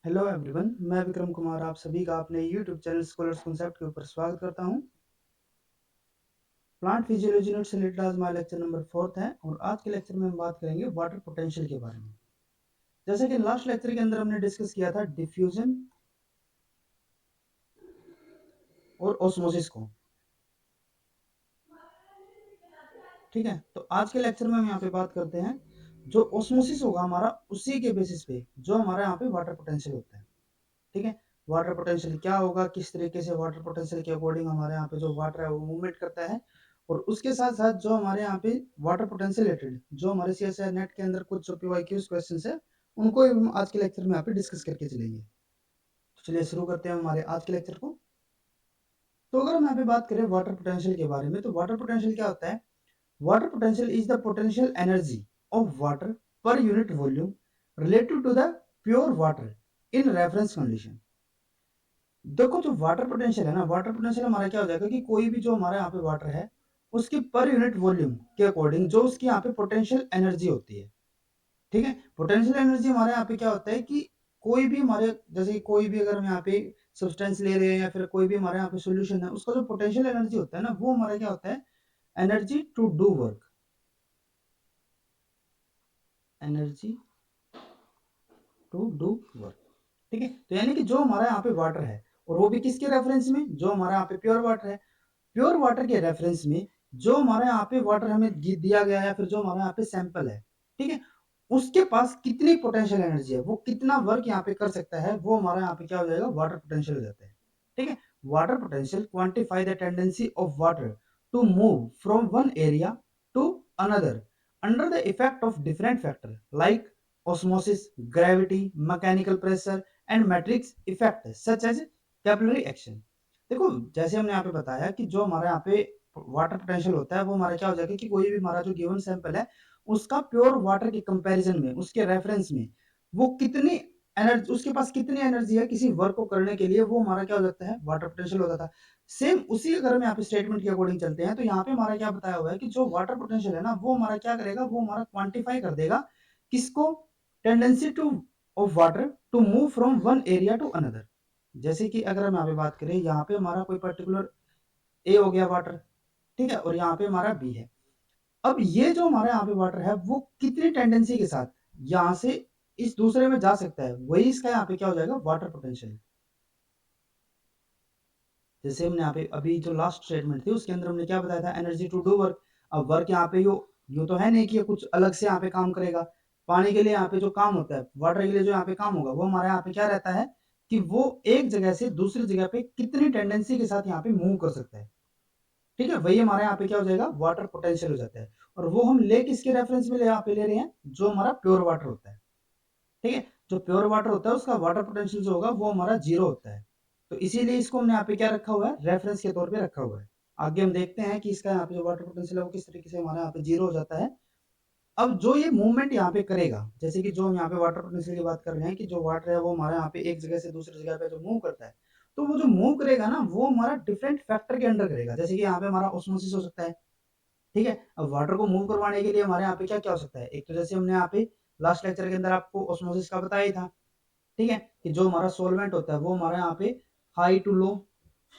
Hello everyone, मैं विक्रम कुमार आप सभी का अपने यूट्यूब चैनल स्कॉलर्स कॉन्सेप्ट के ऊपर स्वागत करता हूं। प्लांट फिजियोलॉजी यूनिट से रिलेटेड आज हमारा लेक्चर नंबर 4 है और आज के लेक्चर में हम बात करेंगे वाटर पोटेंशियल के बारे में। जैसे कि लास्ट लेक्चर के अंदर हमने डिस्कस किया था डिफ्यूजन और ऑस्मोसिस को। ठीक है, तो आज के लेक्चर में हम यहाँ पे बात करते हैं जो ऑस्मोसिस होगा हमारा, उसी के बेसिस पे जो हमारा यहाँ पे वाटर पोटेंशियल होता है। ठीक है, वाटर पोटेंशियल क्या होगा, किस तरीके से वाटर पोटेंशियल के अकॉर्डिंग हमारे यहाँ पे जो वाटर है वो मूवमेंट करता है, और उसके साथ साथ जो हमारे यहाँ पे वाटर पोटेंशियल रिलेटेड जो हमारे सीएसआई नेट के अंदर कुछ जो पीवाईक्यूज क्वेश्चंस है उनको हम आज के लेक्चर में यहाँ पे डिस्कस करके चलेंगे। तो चलिए शुरू करते हैं हमारे आज के लेक्चर को। तो अगर हम यहाँ पे बात करें वाटर पोटेंशियल के बारे में, तो वाटर पोटेंशियल क्या होता है? Water potential is the potential energy of water per unit volume relative to the pure water in reference condition. देखो जो वाटर पोटेंशियल है ना, वाटर पोटेंशियल हमारा क्या हो जाएगा कि कोई भी जो हमारे यहाँ पे वाटर है उसकी पर यूनिट वॉल्यूम के अकॉर्डिंग जो उसकी यहाँ पे पोटेंशियल एनर्जी होती है। ठीक है, पोटेंशियल एनर्जी हमारे यहाँ पे क्या होता है कि कोई भी हमारे जैसे कोई भी अगर हम यहाँ पे सब्सटेंस ले रहे हैं या फिर कोई भी हमारे यहाँ पे सोल्यूशन है, उसका जो पोटेंशियल एनर्जी होता है ना, वो हमारा क्या होता है? Energy to do work. Energy to do work. ठीक है, तो यानी कि जो हमारा यहाँ पे वाटर है और वो भी किसके रेफरेंस में? जो हमारा यहाँ पे प्योर वाटर है। प्योर वाटर के रेफरेंस में जो हमारे यहाँ पे वाटर हमें दिया गया है, फिर जो हमारे यहाँ पे सैंपल है, ठीक है, उसके पास कितनी पोटेंशियल एनर्जी है, वो कितना वर्क यहाँ पे कर सकता है, वो हमारा यहाँ पे क्या हो जाएगा? वाटर पोटेंशियल हो जाता है। ठीक है, water potential quantify the tendency of water to move from one area to another under the effect of different factor like osmosis, gravity, mechanical pressure and matrix effect such as capillary action. देखो जैसे हमने यहाँ पे बताया कि जो हमारे यहाँ पे वाटर पोटेंशियल होता है वो हमारा क्या हो जाएगा कि कोई भी हमारा जो गिवन सैंपल है उसका प्योर वाटर के कंपैरिजन में, उसके रेफरेंस में वो कितनी एनर्जी, उसके पास कितनी एनर्जी है किसी वर्क को करने के लिए, वो हमारा क्या हो जाता है? वाटर पोटेंशियल हो जाता है। सेम उसी अगर हम यहाँ पे स्टेटमेंट के अकॉर्डिंग चलते हैं तो यहाँ पे हमारा क्या बताया हुआ है कि जो वाटर पोटेंशियल है ना, वो हमारा क्या करेगा? वो हमारा क्वांटिफाई कर देगा किसको? Tendency to of water to move from one area to another. जैसे कि अगर हम यहाँ पे बात करें, यहाँ पे हमारा कोई पर्टिकुलर ए हो गया वाटर, ठीक है, और यहाँ पे हमारा बी है। अब ये जो हमारा यहाँ पे वाटर है वो कितनी टेंडेंसी के साथ यहाँ से इस दूसरे में जा सकता है, वही इसका यहाँ पे क्या हो जाएगा? Water potential. जैसे हमने यहाँ पे अभी जो लास्ट स्टेटमेंट थी उसके अंदर हमने क्या बताया था? Energy to do work. अब वर्क यहाँ पे यो तो है नहीं कि कुछ अलग से यहाँ पे काम करेगा। पानी के लिए यहाँ पे जो काम होता है, वाटर के लिए जो यहाँ पे काम होगा, वो हमारे यहाँ पे क्या रहता है कि वो एक जगह से दूसरी जगह पे कितनी टेंडेंसी के साथ यहाँ पे मूव कर सकता है। ठीक है, वही हमारे यहाँ पे क्या हो जाएगा? वाटर पोटेंशियल हो जाता है। और वो हम ले किसके रेफरेंस में यहाँ पे ले रहे हैं? जो हमारा प्योर वाटर होता है। ठीक है, जो प्योर वाटर होता है उसका वाटर पोटेंशियल जो होगा वो हमारा जीरो होता है। तो इसीलिए इसको हमने यहाँ पे क्या रखा हुआ है? रेफरेंस के तौर पे रखा हुआ है। आगे हम देखते हैं कि इसका यहाँ पे जो वाटर पोटेंशियल है वो किस तरीके से हमारा यहाँ पे जीरो हो जाता है। अब जो ये मूवमेंट यहाँ पे करेगा, जैसे कि जो हम यहाँ पे वाटर पोटेंशियल की बात कर रहे हैं कि जो वाटर है वो हमारे यहाँ पे एक जगह से दूसरी जगह पे जो मूव करता है, तो वो जो मूव करेगा ना वो हमारा डिफरेंट फैक्टर के अंडर करेगा। जैसे कि यहाँ पे हमारा ऑस्मोसिस हो सकता है। ठीक है, अब वाटर को मूव करवाने के लिए हमारे यहाँ पे क्या क्या हो सकता है? एक तो जैसे हमने यहाँ पे लास्ट लेक्चर के अंदर आपको ऑस्मोसिस का बताया ही था। ठीक है, कि जो हमारा सोलवेंट होता है वो हमारे यहाँ पे हाई टू लो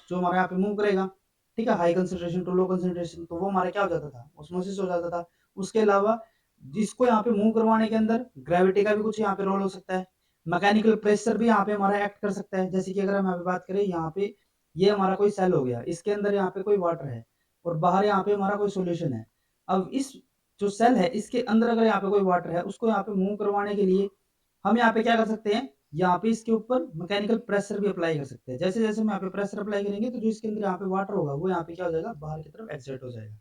जो हमारे यहाँ पे मूव करेगा। ठीक है, high concentration to low concentration, तो वो हमारा क्या हो जाता था? ऑस्मोसिस हो जाता था। उसके अलावा जिसको यहाँ पे मूव करवाने के अंदर ग्रेविटी का भी कुछ यहाँ पे रोल हो सकता है। मैकेनिकल प्रेशर भी यहाँ पे हमारा एक्ट कर सकता है। जैसे कि अगर हम यहाँ पे बात करें, यहाँ पे ये हमारा कोई सेल हो गया, इसके अंदर यहाँ पे कोई वाटर है और बाहर यहाँ पे हमारा कोई सोल्यूशन है। अब इस जो सेल है इसके अंदर अगर यहाँ पे कोई वाटर है, उसको यहाँ पे मूव करवाने के लिए हम यहाँ पे क्या कर सकते हैं? यहाँ पे इसके ऊपर मैकेनिकल प्रेशर भी अप्लाई कर सकते हैं। जैसे जैसे हम यहाँ पे प्रेशर अप्लाई करेंगे तो जो इसके अंदर यहाँ पे वाटर होगा वो यहाँ पे क्या हो जाएगा? बाहर की तरफ एक्सर्ट हो जाएगा।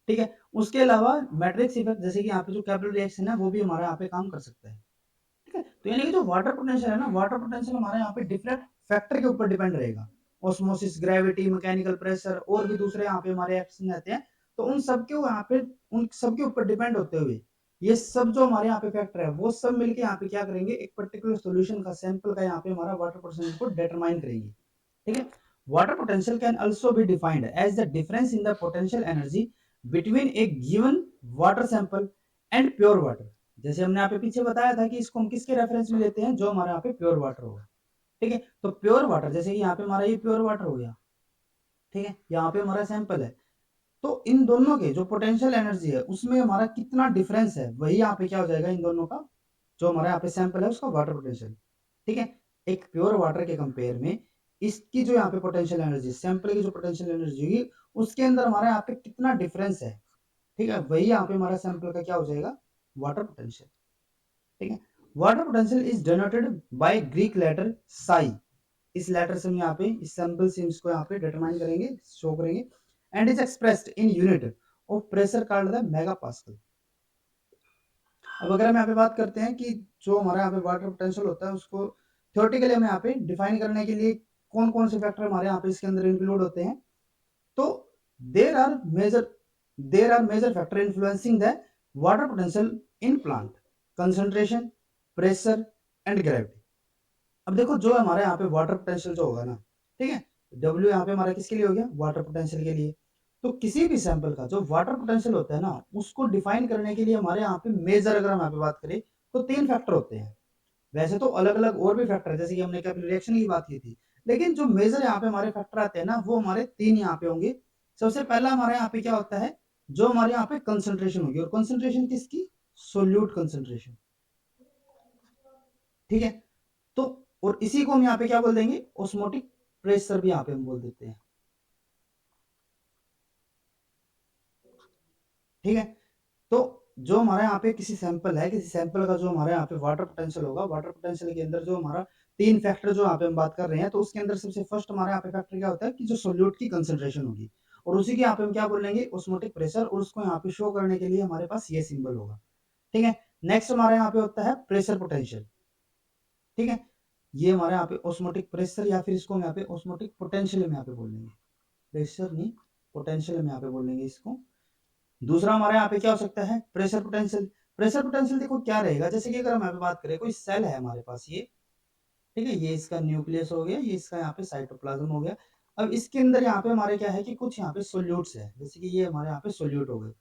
ठीक है, उसके अलावा मैट्रिक्स इफेक्ट, जैसे कि यहाँ पे जो कैपिलरी रिएक्शन है वो भी हमारे यहाँ पे काम कर सकता है। ठीक है, तो यानी कि जो वाटर पोटेंशियल है ना, वाटर पोटेंशियल हमारे यहाँ पे डिफरेंट फैक्टर के ऊपर डिपेंड रहेगा। ऑस्मोसिस, ग्रेविटी, मैकेनिकल प्रेशर और भी दूसरे यहाँ पे हमारे एक्शन रहते हैं। तो उन सबके यहाँ पे उन सबके ऊपर डिपेंड होते हुए ये सब जो हमारे यहाँ पे फैक्टर है वो सब मिलके यहाँ पे क्या करेंगे? एक पर्टिकुलर सॉल्यूशन का सैंपल का यहाँ पे हमारा वाटर पोटेंशियल को डिटरमाइन करेंगे। ठीक है, water potential can also be defined as the difference in the potential energy between a given water sample and pure water. जैसे हमने यहाँ पे पीछे बताया था कि इसको हम किसके रेफरेंस में लेते हैं, जो हमारे यहाँ पे प्योर वाटर होगा, ठीक है। तो प्योर वाटर, जैसे कि यहाँ पे हमारा ये प्योर वाटर हो गया, ठीक है, यहाँ पे हमारा सैंपल है, तो इन दोनों के जो पोटेंशियल एनर्जी है उसमें हमारा कितना डिफरेंस है, वही यहाँ पे क्या हो जाएगा, इन दोनों का जो हमारा यहाँ पे सैंपल है उसका वाटर पोटेंशियल, ठीक है। एक प्योर वाटर के कंपेयर में इसकी जो यहाँ पे पोटेंशियल एनर्जी, सैंपल की जो पोटेंशियल एनर्जी होगी उसके अंदर हमारा यहाँ पे कितना डिफरेंस है, ठीक है, वही यहाँ पे हमारा सैंपल का क्या हो जाएगा, वाटर पोटेंशियल, ठीक है। Water potential is denoted by Greek letter psi, इस लेटर से हम यहाँ पे इस सैंपल से इसको यहाँ पे डिटरमाइन करेंगे, शो करेंगे, and is expressed in unit of pressure called the mega pascal. अब अगर हम यहाँ पे बात करते हैं कि जो हमारा यहाँ पे वाटर पोटेंशियल होता है उसको थ्योरेटिकली हमें यहाँ पे डिफाइन करने के लिए कौन कौन से फैक्टर हमारे यहाँ पे इसके अंदर इंक्लूड होते हैं, तो there are major factor influencing the water potential in plant, concentration, pressure and gravity. अब देखो जो हमारे यहाँ पे वाटर पोटेंशियल जो होगा ना, ठीक है, W यहाँ पे हमारा किसके लिए हो गया, वाटर पोटेंशियल के लिए। तो किसी भी सैंपल का जो वाटर पोटेंशियल होता है ना उसको डिफाइन करने के लिए हमारे यहाँ पे मेजर, अगर हम यहाँ पे बात करें तो 3 फैक्टर होते हैं। वैसे तो अलग अलग और भी फैक्टर है, जैसे कि हमने कभी रिएक्शन की बात की थी, लेकिन जो मेजर यहाँ पे हमारे फैक्टर आते हैं ना वो हमारे 3 यहाँ पे होंगे। सबसे पहला हमारे यहाँ पे क्या होता है, जो हमारे यहाँ पे कंसंट्रेशन होगी, और कंसंट्रेशन किसकी, सोल्यूट कंसंट्रेशन, ठीक है। तो और इसी को हम यहाँ पे क्या बोल देंगे, ऑस्मोटिक प्रेशर भी यहाँ पे हम बोल देते हैं, ठीक है। तो जो हमारे यहाँ पे किसी सैंपल है, किसी सैंपल का जो हमारे यहाँ पे वाटर पोटेंशियल होगा, वाटर पोटेंशियल के अंदर जो हमारा 3 फैक्टर जो यहाँ पे हम बात कर रहे हैं, तो उसके अंदर सबसे फर्स्ट हमारे यहाँ पे फैक्टर क्या होता है कि जो सोल्यूट की कंसंट्रेशन होगी, और उसी के यहाँ पे हम क्या बोलेंगे, ऑस्मोटिक प्रेशर, और उसको यहाँ पे शो करने के लिए हमारे पास ये सिंबल होगा, ठीक है। नेक्स्ट हमारे यहाँ पे होता है प्रेशर पोटेंशियल, ठीक है, ये हमारे यहाँ पे ऑस्मोटिक प्रेशर या फिर इसको हम यहाँ पे ऑस्मोटिक पोटेंशियल में यहाँ पे बोलेंगे, प्रेशर नहीं पोटेंशियल में यहाँ पे बोलेंगे इसको। दूसरा हमारे यहाँ पे क्या हो सकता है, प्रेशर पोटेंशियल। प्रेशर पोटेंशियल देखो क्या रहेगा, जैसे कि अगर हम यहाँ पे बात करें, कोई सेल है हमारे पास ये, ठीक है, ये इसका न्यूक्लियस हो गया, ये इसका यहाँ पे साइटोप्लाज्म हो गया। अब इसके अंदर यहाँ पे हमारे क्या है कि कुछ यहाँ पे सोल्यूट्स है, जैसे कि ये हमारे यहाँ पे सोल्यूट हो गए।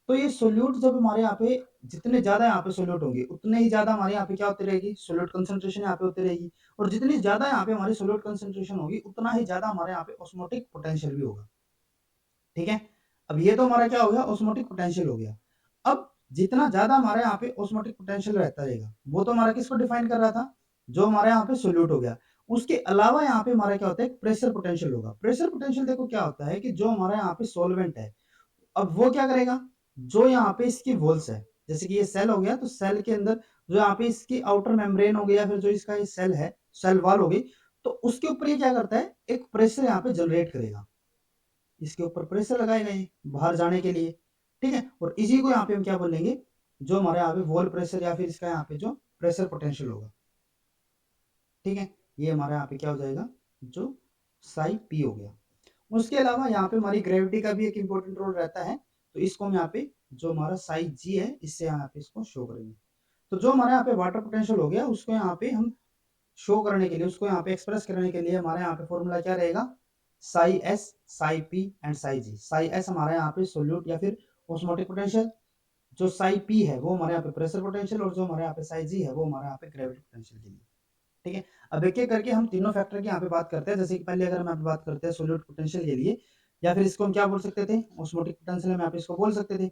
तो ये सोल्यूट जब हमारे यहाँ पे जितने ज्यादा यहाँ पे सोल्यूट होंगे उतने ही ज्यादा हमारे यहाँ पे क्या होती रहेगी, सोल्यूट कंसंट्रेशन यहाँ पे होती रहेगी, और जितनी ज्यादा यहाँ पे हमारी सोल्यूट कंसंट्रेशन होगी उतना ही ज्यादा हमारे यहाँ पे ऑस्मोटिक पोटेंशियल भी होगा, ठीक है। अब ये तो हमारा क्या हो गया, ऑस्मोटिक पोटेंशियल हो गया। अब जितना ज्यादा हमारे यहाँ पे ऑस्मोटिक पोटेंशियल रहता रहेगा, वो तो हमारा किसको डिफाइन कर रहा था, जो हमारे यहाँ पे सोल्यूट हो गया। उसके अलावा यहाँ पे हमारा क्या होता है, प्रेशर पोटेंशियल होगा। प्रेशर पोटेंशियल देखो क्या होता है कि जो हमारा यहाँ पे सोलवेंट है, अब वो क्या करेगा, जो यहाँ पे इसकी वॉल्स है, जैसे कि ये सेल हो गया, तो सेल के अंदर जो यहाँ पे इसकी आउटर मेम्ब्रेन हो गया, फिर जो इसका ये सेल है, सेल वॉल हो गई, तो उसके ऊपर ये क्या करता है, एक प्रेशर यहाँ पे जनरेट करेगा, इसके ऊपर प्रेशर लगाएगा ये बाहर जाने के लिए, ठीक है। और इसी को यहाँ पे हम क्या बोलेंगे, जो हमारे यहाँ पे वॉल प्रेशर या फिर इसका यहाँ पे जो प्रेशर पोटेंशियल होगा, ठीक है, ये हमारा यहाँ पे क्या हो जाएगा, जो साई पी हो गया। उसके अलावा यहाँ पे हमारी ग्रेविटी का भी एक इंपॉर्टेंट रोल रहता है, तो इसको हम यहाँ पे जो हमारा साई जी है इससे यहाँ पे इसको शो करेंगे। तो जो हमारे यहाँ पे वाटर पोटेंशियल हो गया उसको यहाँ पे हम शो करने के लिए, उसको यहाँ पे एक्सप्रेस करने के लिए हमारे यहाँ पे फॉर्मूला क्या रहेगा, psi S, psi P and psi G. Psi S हमारे यहाँ पे सोल्यूट या फिर ऑस्मोटिक पोटेंशियल, जो साई पी है वो हमारे यहाँ पे प्रेशर पोटेंशियल, और जो हमारे यहाँ पे साई जी है वो हमारे यहाँ पे ग्रेविटी पोटेंशियल के लिए, ठीक है। अब एक एक करके हम तीनों फैक्टर की यहाँ पे बात करते हैं। जैसे कि पहले अगर हम यहाँ पे बात करते हैं सोल्यूट पोटेंशियल के लिए, या फिर इसको हम क्या बोल सकते थे, ऑस्मोटिक पोटेंशियल हम यहाँ पे इसको बोल सकते थे।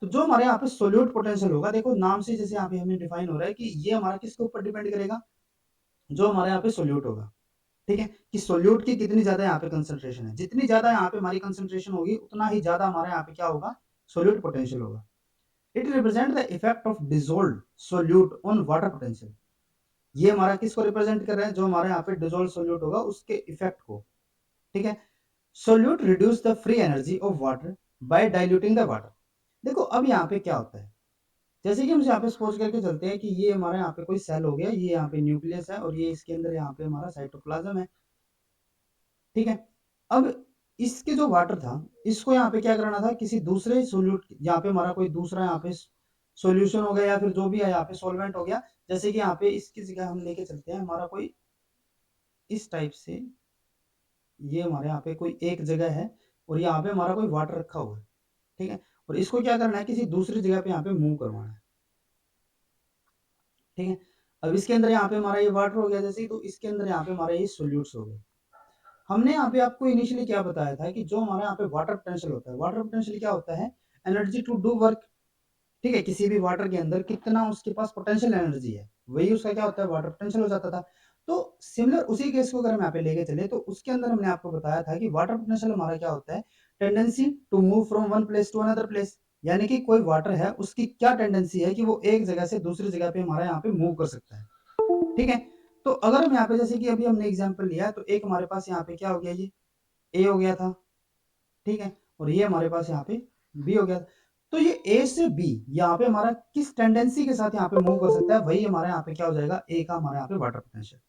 तो जो हमारे यहाँ पे सोल्यूट पोटेंशियल होगा, देखो नाम से जैसे यहाँ पे हमें डिफाइन हो रहा है कि ये हमारा किसके ऊपर डिपेंड करेगा, जो हमारे यहाँ पे सोल्यूट होगा, ठीक है, कि सोल्यूट की कितनी ज्यादा यहाँ पे कंसंट्रेशन है, जितनी ज्यादा यहाँ पे हमारी कंसंट्रेशन होगी उतना ही ज्यादा हमारे यहाँ पे क्या होगा, सोल्यूट पोटेंशियल होगा। It represent the effect of dissolved solute on water potential. ये हमारा किसको रिप्रेजेंट कर रहा है, जो हमारे यहाँ पे डिसॉल्व सोल्यूट होगा उसके इफेक्ट को, ठीक है। Solute reduce the free energy of water bye diluting the water. देखो अब यहाँ पे क्या होता है, जैसे कि हम यहाँ पे सपोज करके चलते हैं कि ये हमारे यहाँ पे कोई सेल हो गया, ये यहाँ पे न्यूक्लियस है, और ये इसके अंदर यहाँ पे हमारा साइटोप्लाज्म है, ठीक है। अब इसके जो वाटर था इसको यहाँ पे क्या करना था, किसी दूसरे सोल्यूट, यहाँ पे हमारा कोई दूसरा यहाँ पे सॉल्यूशन हो गया या फिर जो भी है यहाँ पे सॉल्वेंट हो गया, जैसे कि यहाँ पे इसकी जगह हम लेके चलते हैं हमारा कोई इस टाइप से, ये हमारे यहाँ पे कोई एक जगह है और यहाँ पे हमारा कोई वाटर रखा हुआ है, ठीक है, और इसको क्या करना है, किसी दूसरी जगह पे यहाँ पे मूव करवाना है, ठीक है। अब इसके अंदर यहाँ पे हमारा ये वाटर हो गया जैसे ही, तो इसके अंदर यहाँ पे हमारा ये सोल्यूट्स हो गए। हमने यहाँ पे आपको इनिशियली क्या बताया था कि जो हमारे यहाँ पे वाटर पोटेंशियल होता है, वाटर पोटेंशियल क्या होता है? Energy to do work. ठीक है, किसी भी वाटर के अंदर कितना उसके पास पोटेंशियल एनर्जी है, वही उसका क्या होता है? वाटर पोटेंशियल हो जाता था। तो सिमिलर उसी केस को अगर हम यहाँ पे लेके चले, तो उसके अंदर हमने आपको बताया था कि वाटर पोटेंशियल हमारा क्या होता है? Tendency to move from one place to another place. यानी कि कोई वाटर है, उसकी क्या टेंडेंसी है कि वो एक जगह से दूसरी जगह पे हमारा यहाँ पे मूव कर सकता है। ठीक है। तो अगर हम यहाँ पे जैसे कि अभी हमने एग्जांपल लिया, तो एक हमारे पास यहाँ पे क्या हो गया, ये ए हो गया था। ठीक है, और ये हमारे पास यहाँ पे बी हो गया। तो ये ए से बी यहाँ पे हमारा किस टेंडेंसी के साथ यहाँ पे मूव कर सकता है, वही हमारे यहाँ पे क्या हो जाएगा? ए का हमारे यहाँ पे वाटर पोटेंशियल।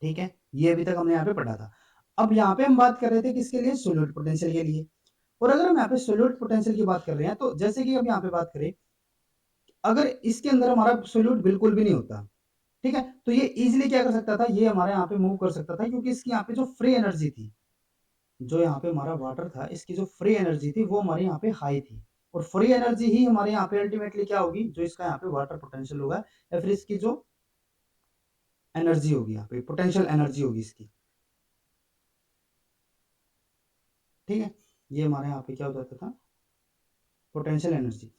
ठीक है, ये अभी तक हमने यहाँ पे पढ़ा था। अब यहाँ पे हम बात कर रहे थे किसके लिए? सोल्यूट पोटेंशियल के लिए। और अगर हम यहाँ पे सोल्यूट पोटेंशियल की बात कर रहे हैं, तो जैसे कि अब यहाँ पे बात करें, अगर इसके अंदर हमारा सोल्यूट बिल्कुल भी नहीं होता, ठीक है, तो ये इजिली क्या कर सकता था? ये हमारे यहाँ पे मूव कर सकता था, क्योंकि इसकी यहाँ पे जो फ्री एनर्जी थी, जो यहाँ पे हमारा वाटर था, इसकी जो फ्री एनर्जी थी वो हमारे यहाँ पे हाई थी। और फ्री एनर्जी ही हमारे यहाँ पे अल्टीमेटली क्या होगी? जो इसका यहाँ पे वाटर पोटेंशियल होगा, या फिर इसकी जो एनर्जी होगी, यहाँ पे पोटेंशियल एनर्जी होगी इसकी। ठीक है, ये हमारे यहाँ पे क्या हो जाता था? Potential energy.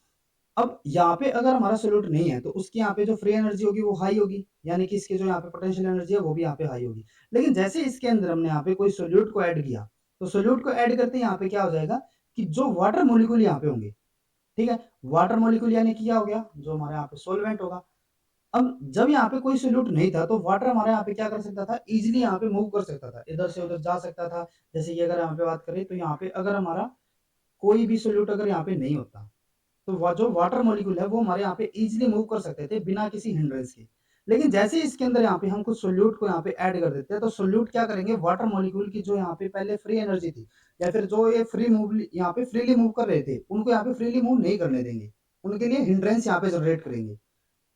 अब यहाँ पे अगर हमारा सोल्यूट नहीं है, तो उसकी यहाँ पे जो फ्री एनर्जी होगी वो हाई होगी, यानी कि इसके जो यहाँ पे पोटेंशियल एनर्जी है वो भी यहाँ पे हाई होगी। लेकिन जैसे इसके अंदर हमने यहाँ पे कोई सोल्यूट को ऐड किया, तो सोल्यूट को ऐड करते यहाँ पे क्या हो जाएगा कि जो वाटर मोलिक्यूल यहाँ पे होंगे, ठीक है, वाटर मॉलिक्यूल यानी कि क्या हो गया? जो हमारे यहाँ पे सॉल्वेंट होगा। अब जब यहाँ पे कोई सोल्यूट नहीं था, तो वाटर हमारे यहाँ पे क्या कर सकता था? इजीली यहाँ पे मूव कर सकता था, इधर से उधर जा सकता था। जैसे कि अगर यहाँ पे बात करें, तो यहाँ पे अगर हमारा कोई भी सोल्यूट अगर यहाँ पे नहीं होता, तो जो वाटर मॉलिक्यूल है वो हमारे यहाँ पे इजीली मूव कर सकते थे बिना किसी हिंड्रेंस के। लेकिन जैसे ही इसके अंदर यहाँ पे हम कुछ सोल्यूट को यहाँ पे ऐड कर देते हैं, तो सोल्यूट क्या करेंगे? वाटर मॉलिक्यूल की जो यहाँ पे पहले फ्री एनर्जी थी, या फिर जो ये फ्री मूव यहाँ पे फ्रीली मूव कर रहे थे, उनको यहाँ पे फ्रीली मूव नहीं करने देंगे, उनके लिए हिंड्रेंस यहाँ पे जनरेट करेंगे।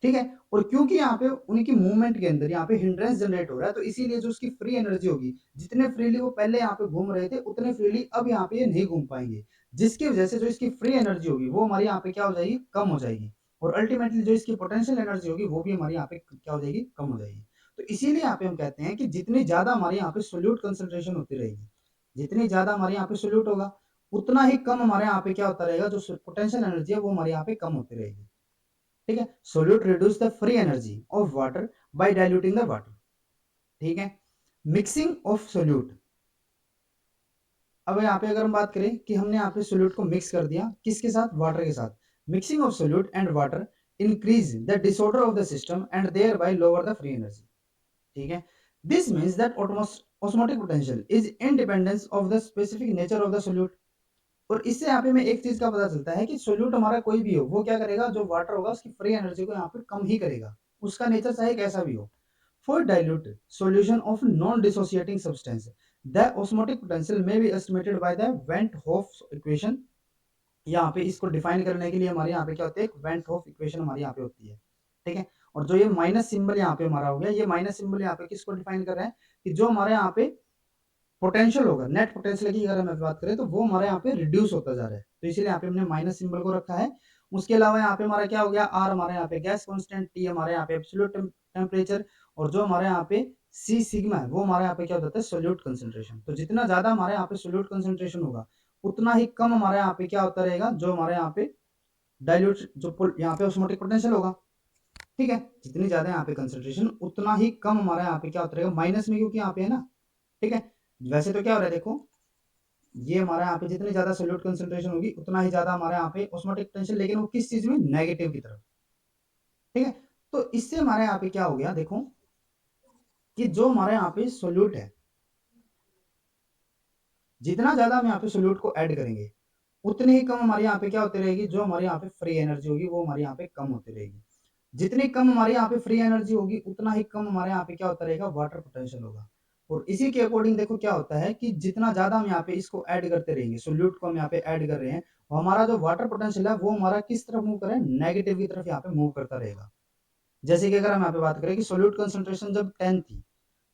ठीक है, और क्योंकि यहाँ पे उनकी मूवमेंट के अंदर यहाँ पे हिंड्रेंस जनरेट हो रहा है, तो इसीलिए जो उसकी फ्री एनर्जी होगी, जितने फ्रीली वो पहले यहाँ पे घूम रहे थे, उतने फ्रीली अब यहाँ पे ये नहीं घूम पाएंगे। जिसकी वजह से जो इसकी फ्री एनर्जी होगी वो हमारी यहाँ पे क्या हो जाएगी? कम हो जाएगी। और अल्टीमेटली जो इसकी पोटेंशियल एनर्जी होगी वो भी हमारी यहाँ पे क्या हो जाएगी? कम हो जाएगी। तो इसीलिए यहाँ पे हम कहते हैं कि जितनी ज्यादा हमारे यहाँ पे सोल्यूट कंसंट्रेशन होती रहेगी, जितनी ज्यादा हमारे यहाँ पे सोल्यूट होगा, उतना ही कम हमारे यहाँ पे क्या होता रहेगा? जो पोटेंशियल एनर्जी है वो हमारे यहाँ पे कम होती रहेगी। ठीक है, solute reduce the free energy of water bye diluting the water. ठीक है, मिक्सिंग ऑफ सोल्यूट। अब यहाँ पे अगर हम बात करें कि हमने यहाँ पे सोल्यूट को मिक्स कर दिया, किसके साथ? वाटर के साथ। Mixing of solute and water increase the disorder of the system and thereby lower the free energy. ठीक है, this means that osmotic potential is independence of the specific nature of the solute. और इससे यहाँ पे हमें एक चीज का पता चलता है कि सोल्यूट हमारा कोई भी हो, वो क्या करेगा? जो वाटर होगा उसकी फ्री एनर्जी को यहाँ पे कम ही करेगा, उसका नेचर चाहे कैसा भी हो। For dilute solution of non-dissociating substance, the osmotic potential may be estimated by the Van't Hoff equation। यहाँ पे इसको डिफाइन करने के लिए हमारे यहाँ पे क्या होता है? एक वेंट होफ इक्वेशन हमारे यहाँ पे होती है। ठीक है, और जो ये माइनस सिंबल यहाँ पे हमारा हो गया, ये माइनस सिंबल यहाँ पे किसको डिफाइन कर रहा है? कि जो हमारे यहाँ पे पोटेंशियल होगा, नेट पोटेंशियल की अगर हम बात करें, तो वो हमारे यहाँ पे रिड्यूस होता जा रहा है, तो इसीलिए यहाँ पे हमने माइनस सिंबल को रखा है। उसके अलावा यहाँ पे हमारा क्या हो गया? आर हमारे यहाँ पे गैस कांस्टेंट, टी हमारे यहाँ पे एब्सोल्यूट टेम्परेचर, और जो हमारे यहाँ पे सी सिग्मा है वो हमारे यहाँ पे क्या होता है? Solute concentration. तो जितना ज्यादा हमारे यहाँ पे सोल्यूट कंसंट्रेशन होगा, उतना ही कम हमारे यहाँ पे क्या होता रहेगा? जो हमारे यहाँ पे डाइल्यूट जो यहाँ पे ऑस्मोटिक पोटेंशियल होगा। ठीक है, जितनी ज्यादा यहाँ पे कंसंट्रेशन, उतना ही कम हमारे यहाँ पे क्या होता रहेगा? माइनस में, क्योंकि यहाँ पे है ना। ठीक है, वैसे तो क्या हो रहा है देखो, ये हमारे यहाँ पे जितनी ज्यादा सोल्यूट कंसंट्रेशन होगी, उतना ही ज्यादा हमारे यहाँ पे ऑस्मोटिक पोटेंशियल, लेकिन वो किस चीज में? नेगेटिव की तरफ। ठीक है, तो इससे हमारे यहाँ पे क्या हो गया देखो, कि जो हमारे यहाँ पे सोल्यूट है, जितना ज्यादा हम यहाँ पे सोल्यूट को ऐड करेंगे, उतनी ही कम हमारे यहाँ पे क्या होती रहेगी? जो हमारे यहाँ पे फ्री एनर्जी होगी वो हमारे यहाँ पे कम होती रहेगी। जितनी कम हमारे यहाँ पे फ्री एनर्जी होगी, उतना ही कम हमारे यहाँ पे क्या होता रहेगा? वाटर पोटेंशियल होगा। और इसी के अकॉर्डिंग देखो क्या होता है कि जितना ज्यादा हम यहाँ पे इसको ऐड करते रहेंगे, सोल्यूट को हम यहाँ पे ऐड कर रहे हैं, और हमारा जो वाटर पोटेंशियल है वो हमारा किस तरफ मूव करे? नेगेटिव की तरफ यहाँ पे मूव करता रहेगा। जैसे कि अगर हम यहाँ पे बात करें कि सोल्यूट कंसंट्रेशन जब 10 थी,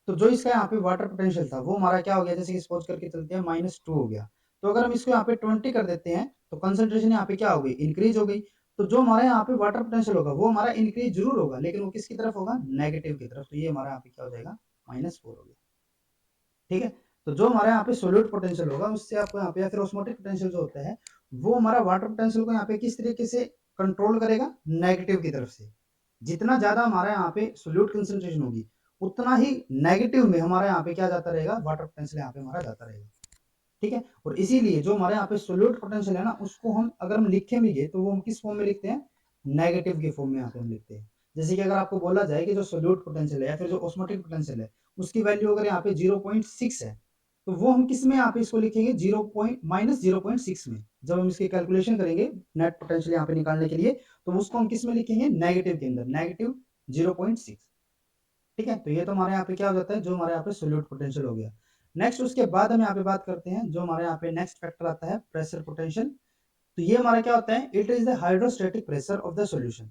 तो जो इसका यहाँ पे वाटर पोटेंशियल था वो हमारा क्या हो गया? जैसे कि सपोज करके चलते हैं -2 हो गया। तो अगर हम इसको यहाँ पे 20 कर देते हैं, तो कंसंट्रेशन यहाँ पे क्या हो गई? इंक्रीज हो गई। तो जो हमारे यहाँ पे वाटर पोटेंशियल होगा वो हमारा इंक्रीज जरूर होगा, लेकिन वो किसकी तरफ होगा, नेगेटिव की तरफ। तो ये हमारा यहाँ पे क्या हो जाएगा, -4 हो गया। ठीक है, तो जो हमारे यहाँ पे सोल्यूट पोटेंशियल होगा उससे आपको यहाँ पे, या फिर ऑस्मोटिक पोटेंशियल जो होता है वो हमारा वाटर पोटेंशियल को यहाँ पे किस तरीके से कंट्रोल करेगा, नेगेटिव की तरफ से। जितना ज्यादा हमारे यहाँ पे सोल्यूट कंसेंट्रेशन होगी उतना ही नेगेटिव में हमारे यहाँ पे क्या जाता रहेगा, वाटर पोटेंशियल यहाँ पे हमारा जाता रहेगा। ठीक है, और इसीलिए जो हमारे यहाँ पे सोल्यूट पोटेंशियल है ना, उसको हम अगर हम लिखे भी तो वो हम किस फॉर्म में लिखते हैं, नेगेटिव के फॉर्म में यहाँ पे हम लिखते हैं। जैसे कि अगर आपको बोला जाए कि जो सोल्यूट पोटेंशियल है या फिर जो ऑस्मोटिक पोटेंशियल है उसकी वैल्यू अगर यहाँ पे 0.6 है, तो वो हम किस में यहाँ पे इसको लिखेंगे, -0.6 में। जब हम इसकी कैलकुलेशन करेंगे नेट पोटेंशियल यहाँ पे निकालने के लिए, तो उसको हम किस में लिखेंगे, नेगेटिव के अंदर, -0.6। ठीक है, तो ये तो हमारे यहाँ पे क्या हो जाता है, जो हमारे यहाँ पे सोल्यूट पोटेंशियल हो गया। नेक्स्ट उसके बाद हम यहाँ पे बात करते हैं, जो हमारे यहाँ पे नेक्स्ट फैक्टर आता है प्रेशर पोटेंशियल। तो ये हमारा क्या होता है, it is the hydrostatic pressure of the solution.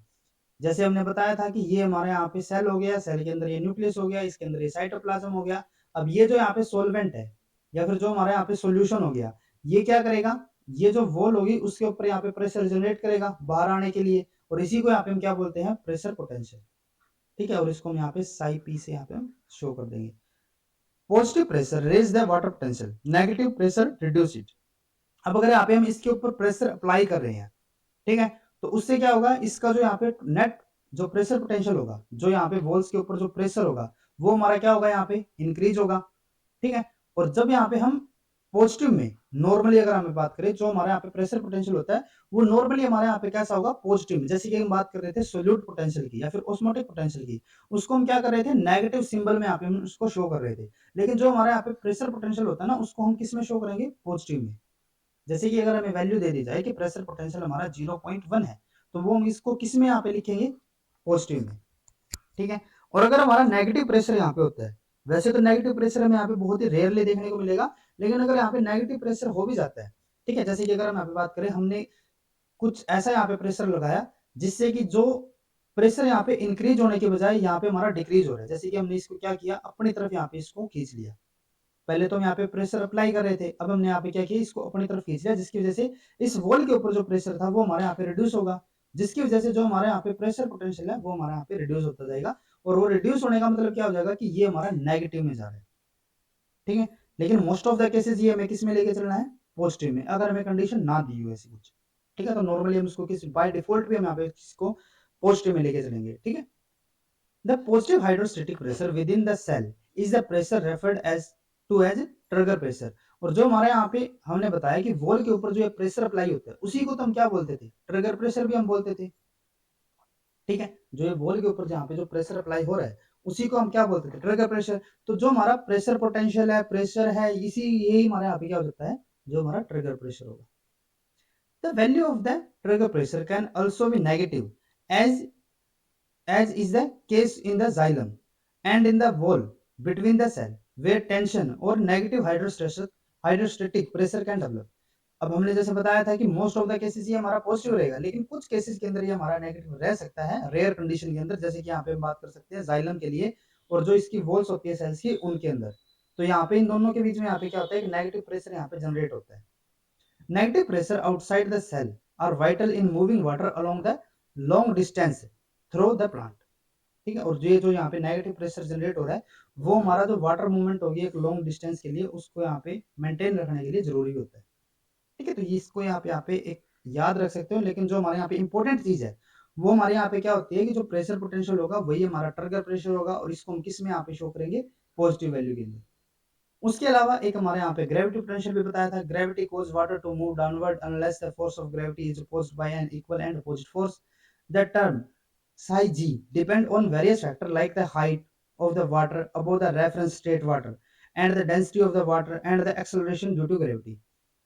जैसे हमने बताया था कि ये हमारे यहाँ पे सेल हो गया, सेल के अंदर ये न्यूक्लियस हो गया, इसके अंदर ये साइटोप्लाज्म हो गया। अब ये जो यहाँ पे सोलवेंट है या फिर जो हमारे यहाँ पे सोल्यूशन हो गया, ये क्या करेगा, ये जो वॉल होगी उसके ऊपर यहाँ पे प्रेशर जनरेट करेगा बाहर आने के लिए, और इसी को यहाँ पे हम क्या बोलते हैं, प्रेशर पोटेंशियल। ठीक है, और इसको हम यहाँ पे साई पी से यहाँ पे हम शो कर देंगे। Positive pressure raise the water potential, negative pressure reduce it. अब अगर यहाँ पे हम इसके ऊपर प्रेशर अप्लाई कर रहे हैं, ठीक है, तो उससे क्या होगा, इसका जो यहाँ पे नेट जो प्रेशर पोटेंशियल होगा, जो यहाँ पे वॉल्स के ऊपर जो प्रेशर होगा वो हमारा क्या होगा, यहाँ पे इंक्रीज होगा। ठीक है, और जब यहाँ पे हम पॉजिटिव में नॉर्मली अगर हमें बात करें, जो हमारे यहाँ पे प्रेशर पोटेंशियल होता है वो नॉर्मली हमारे यहाँ पे कैसा होगा, पॉजिटिव में। जैसे कि हम बात कर रहे थे सोल्यूट पोटेंशियल की या फिर ऑस्मोटिक पोटेंशियल की, उसको हम क्या कर रहे थे, नेगेटिव सिंबल में यहाँ पे हम उसको शो कर रहे थे। लेकिन जो हमारे यहाँ पे प्रेशर पोटेंशियल होता है ना, उसको हम किस में शो करेंगे, पॉजिटिव में। जैसे कि अगर हमें वैल्यू दे दी जाए कि प्रेशर पोटेंशियल हमारा 0.1 है, तो वो हम इसको किस में यहाँ पे लिखेंगे, पॉजिटिव में। ठीक है, और अगर हमारा नेगेटिव प्रेशर यहाँ पे होता है, वैसे तो नेगेटिव प्रेशर हमें यहाँ पे बहुत ही रेयरली देखने को मिलेगा, लेकिन अगर यहाँ पे नेगेटिव प्रेशर हो भी जाता है, ठीक है, जैसे कि अगर हम यहाँ पे बात करें, हमने कुछ ऐसा यहाँ पे प्रेशर लगाया जिससे कि जो प्रेशर यहाँ पे इंक्रीज होने के बजाय यहाँ पे हमारा डिक्रीज हो रहा है। जैसे कि हमने इसको क्या किया, अपनी तरफ यहाँ पे इसको खींच लिया। पहले तो हम यहाँ पे प्रेशर अप्लाई कर रहे थे, अब हमने यहाँ पे क्या किया, इसको अपनी तरफ खींच लिया, जिसकी वजह से इस वॉल के ऊपर जो प्रेशर था वो हमारे यहाँ पे रिड्यूस होगा, जिसकी वजह से जो हमारे यहाँ पे प्रेशर पोटेंशियल है वो हमारे यहाँ पे रिड्यूस होता जाएगा। और वो रिड्यूस होने का मतलब क्या हो जाएगा कि ये हमारा नेगेटिव में जा रहा है। ठीक है, लेकिन मोस्ट ऑफ द केसेस ये हमें किस में लेके चलना है, पॉजिटिव में, अगर हमें कंडीशन ना दी हो ऐसी कुछ। ठीक है, तो नॉर्मली हम इसको किस बाय डिफॉल्ट भी हम यहाँ पे इसको पॉजिटिव में लेके चलेंगे। ठीक है, the positive hydrostatic pressure within the cell is the pressure referred as turgor pressure. और जो हमारे यहाँ पे हमने बताया कि वॉल के ऊपर जो प्रेशर अप्लाई होता है उसी को तो हम क्या बोलते थे, ट्रिगर प्रेशर भी हम बोलते थे। ठीक है, जो ये वॉल के ऊपर जहाँ पे जो प्रेशर अप्लाई हो रहा है उसी को हम क्या बोलते थे, ट्रिगर प्रेशर। तो जो हमारा प्रेशर पोटेंशियल है, प्रेशर है, इसी यही हमारे यहाँ पे क्या हो जाता है, जो हमारा ट्रिगर प्रेशर होगा। The value of the turgor pressure can also be negative as is the case in the xylem and in the wall between the cell where tension or negative hydrostatic pressure can develop। अब हमने जैसे बताया था कि most of the cases ये हमारा positive रहेगा, लेकिन कुछ केसेस के अंदर ये हमारा नेगेटिव रह सकता है, रेयर कंडीशन के अंदर। जैसे कि यहाँ पे हम बात कर सकते हैं जाइलम के लिए, और जो इसकी वॉल्स होती है सेल्स की उनके अंदर। तो यहाँ पे इन दोनों के बीच में यहाँ पे क्या होता है, नेगेटिव प्रेशर यहाँ पे जनरेट होता है। Negative pressure outside the cell are vital in moving water along the long distance through the plant. ठीक है, और ये जो यहाँ पे नेगेटिव प्रेशर जनरेट हो रहा है वो हमारा जो वाटर मूवमेंट होगी एक लॉन्ग डिस्टेंस के लिए, उसको यहाँ पे मेंटेन रखने के लिए जरूरी होता है। ठीक है, तो इसको यहाँ पे एक याद रख सकते हो। लेकिन जो हमारे यहाँ पे इंपॉर्टेंट चीज है वो हमारे यहाँ पे क्या होती है कि जो प्रेशर पोटेंशियल होगा वही हमारा ट्रिगर प्रेशर होगा, और इसको हम किस में यहाँ पे शो करेंगे, पॉजिटिव वैल्यू के लिए। उसके अलावा एक हमारे यहाँ पे ग्रेविटी पोटेंशियल भी बताया था, gravity cause water to move downward unless the force of gravity is opposed by an equal and opposite force. The term psi g depend on various factors like the height of the water above the reference state water and the density of the water and the acceleration due to gravity।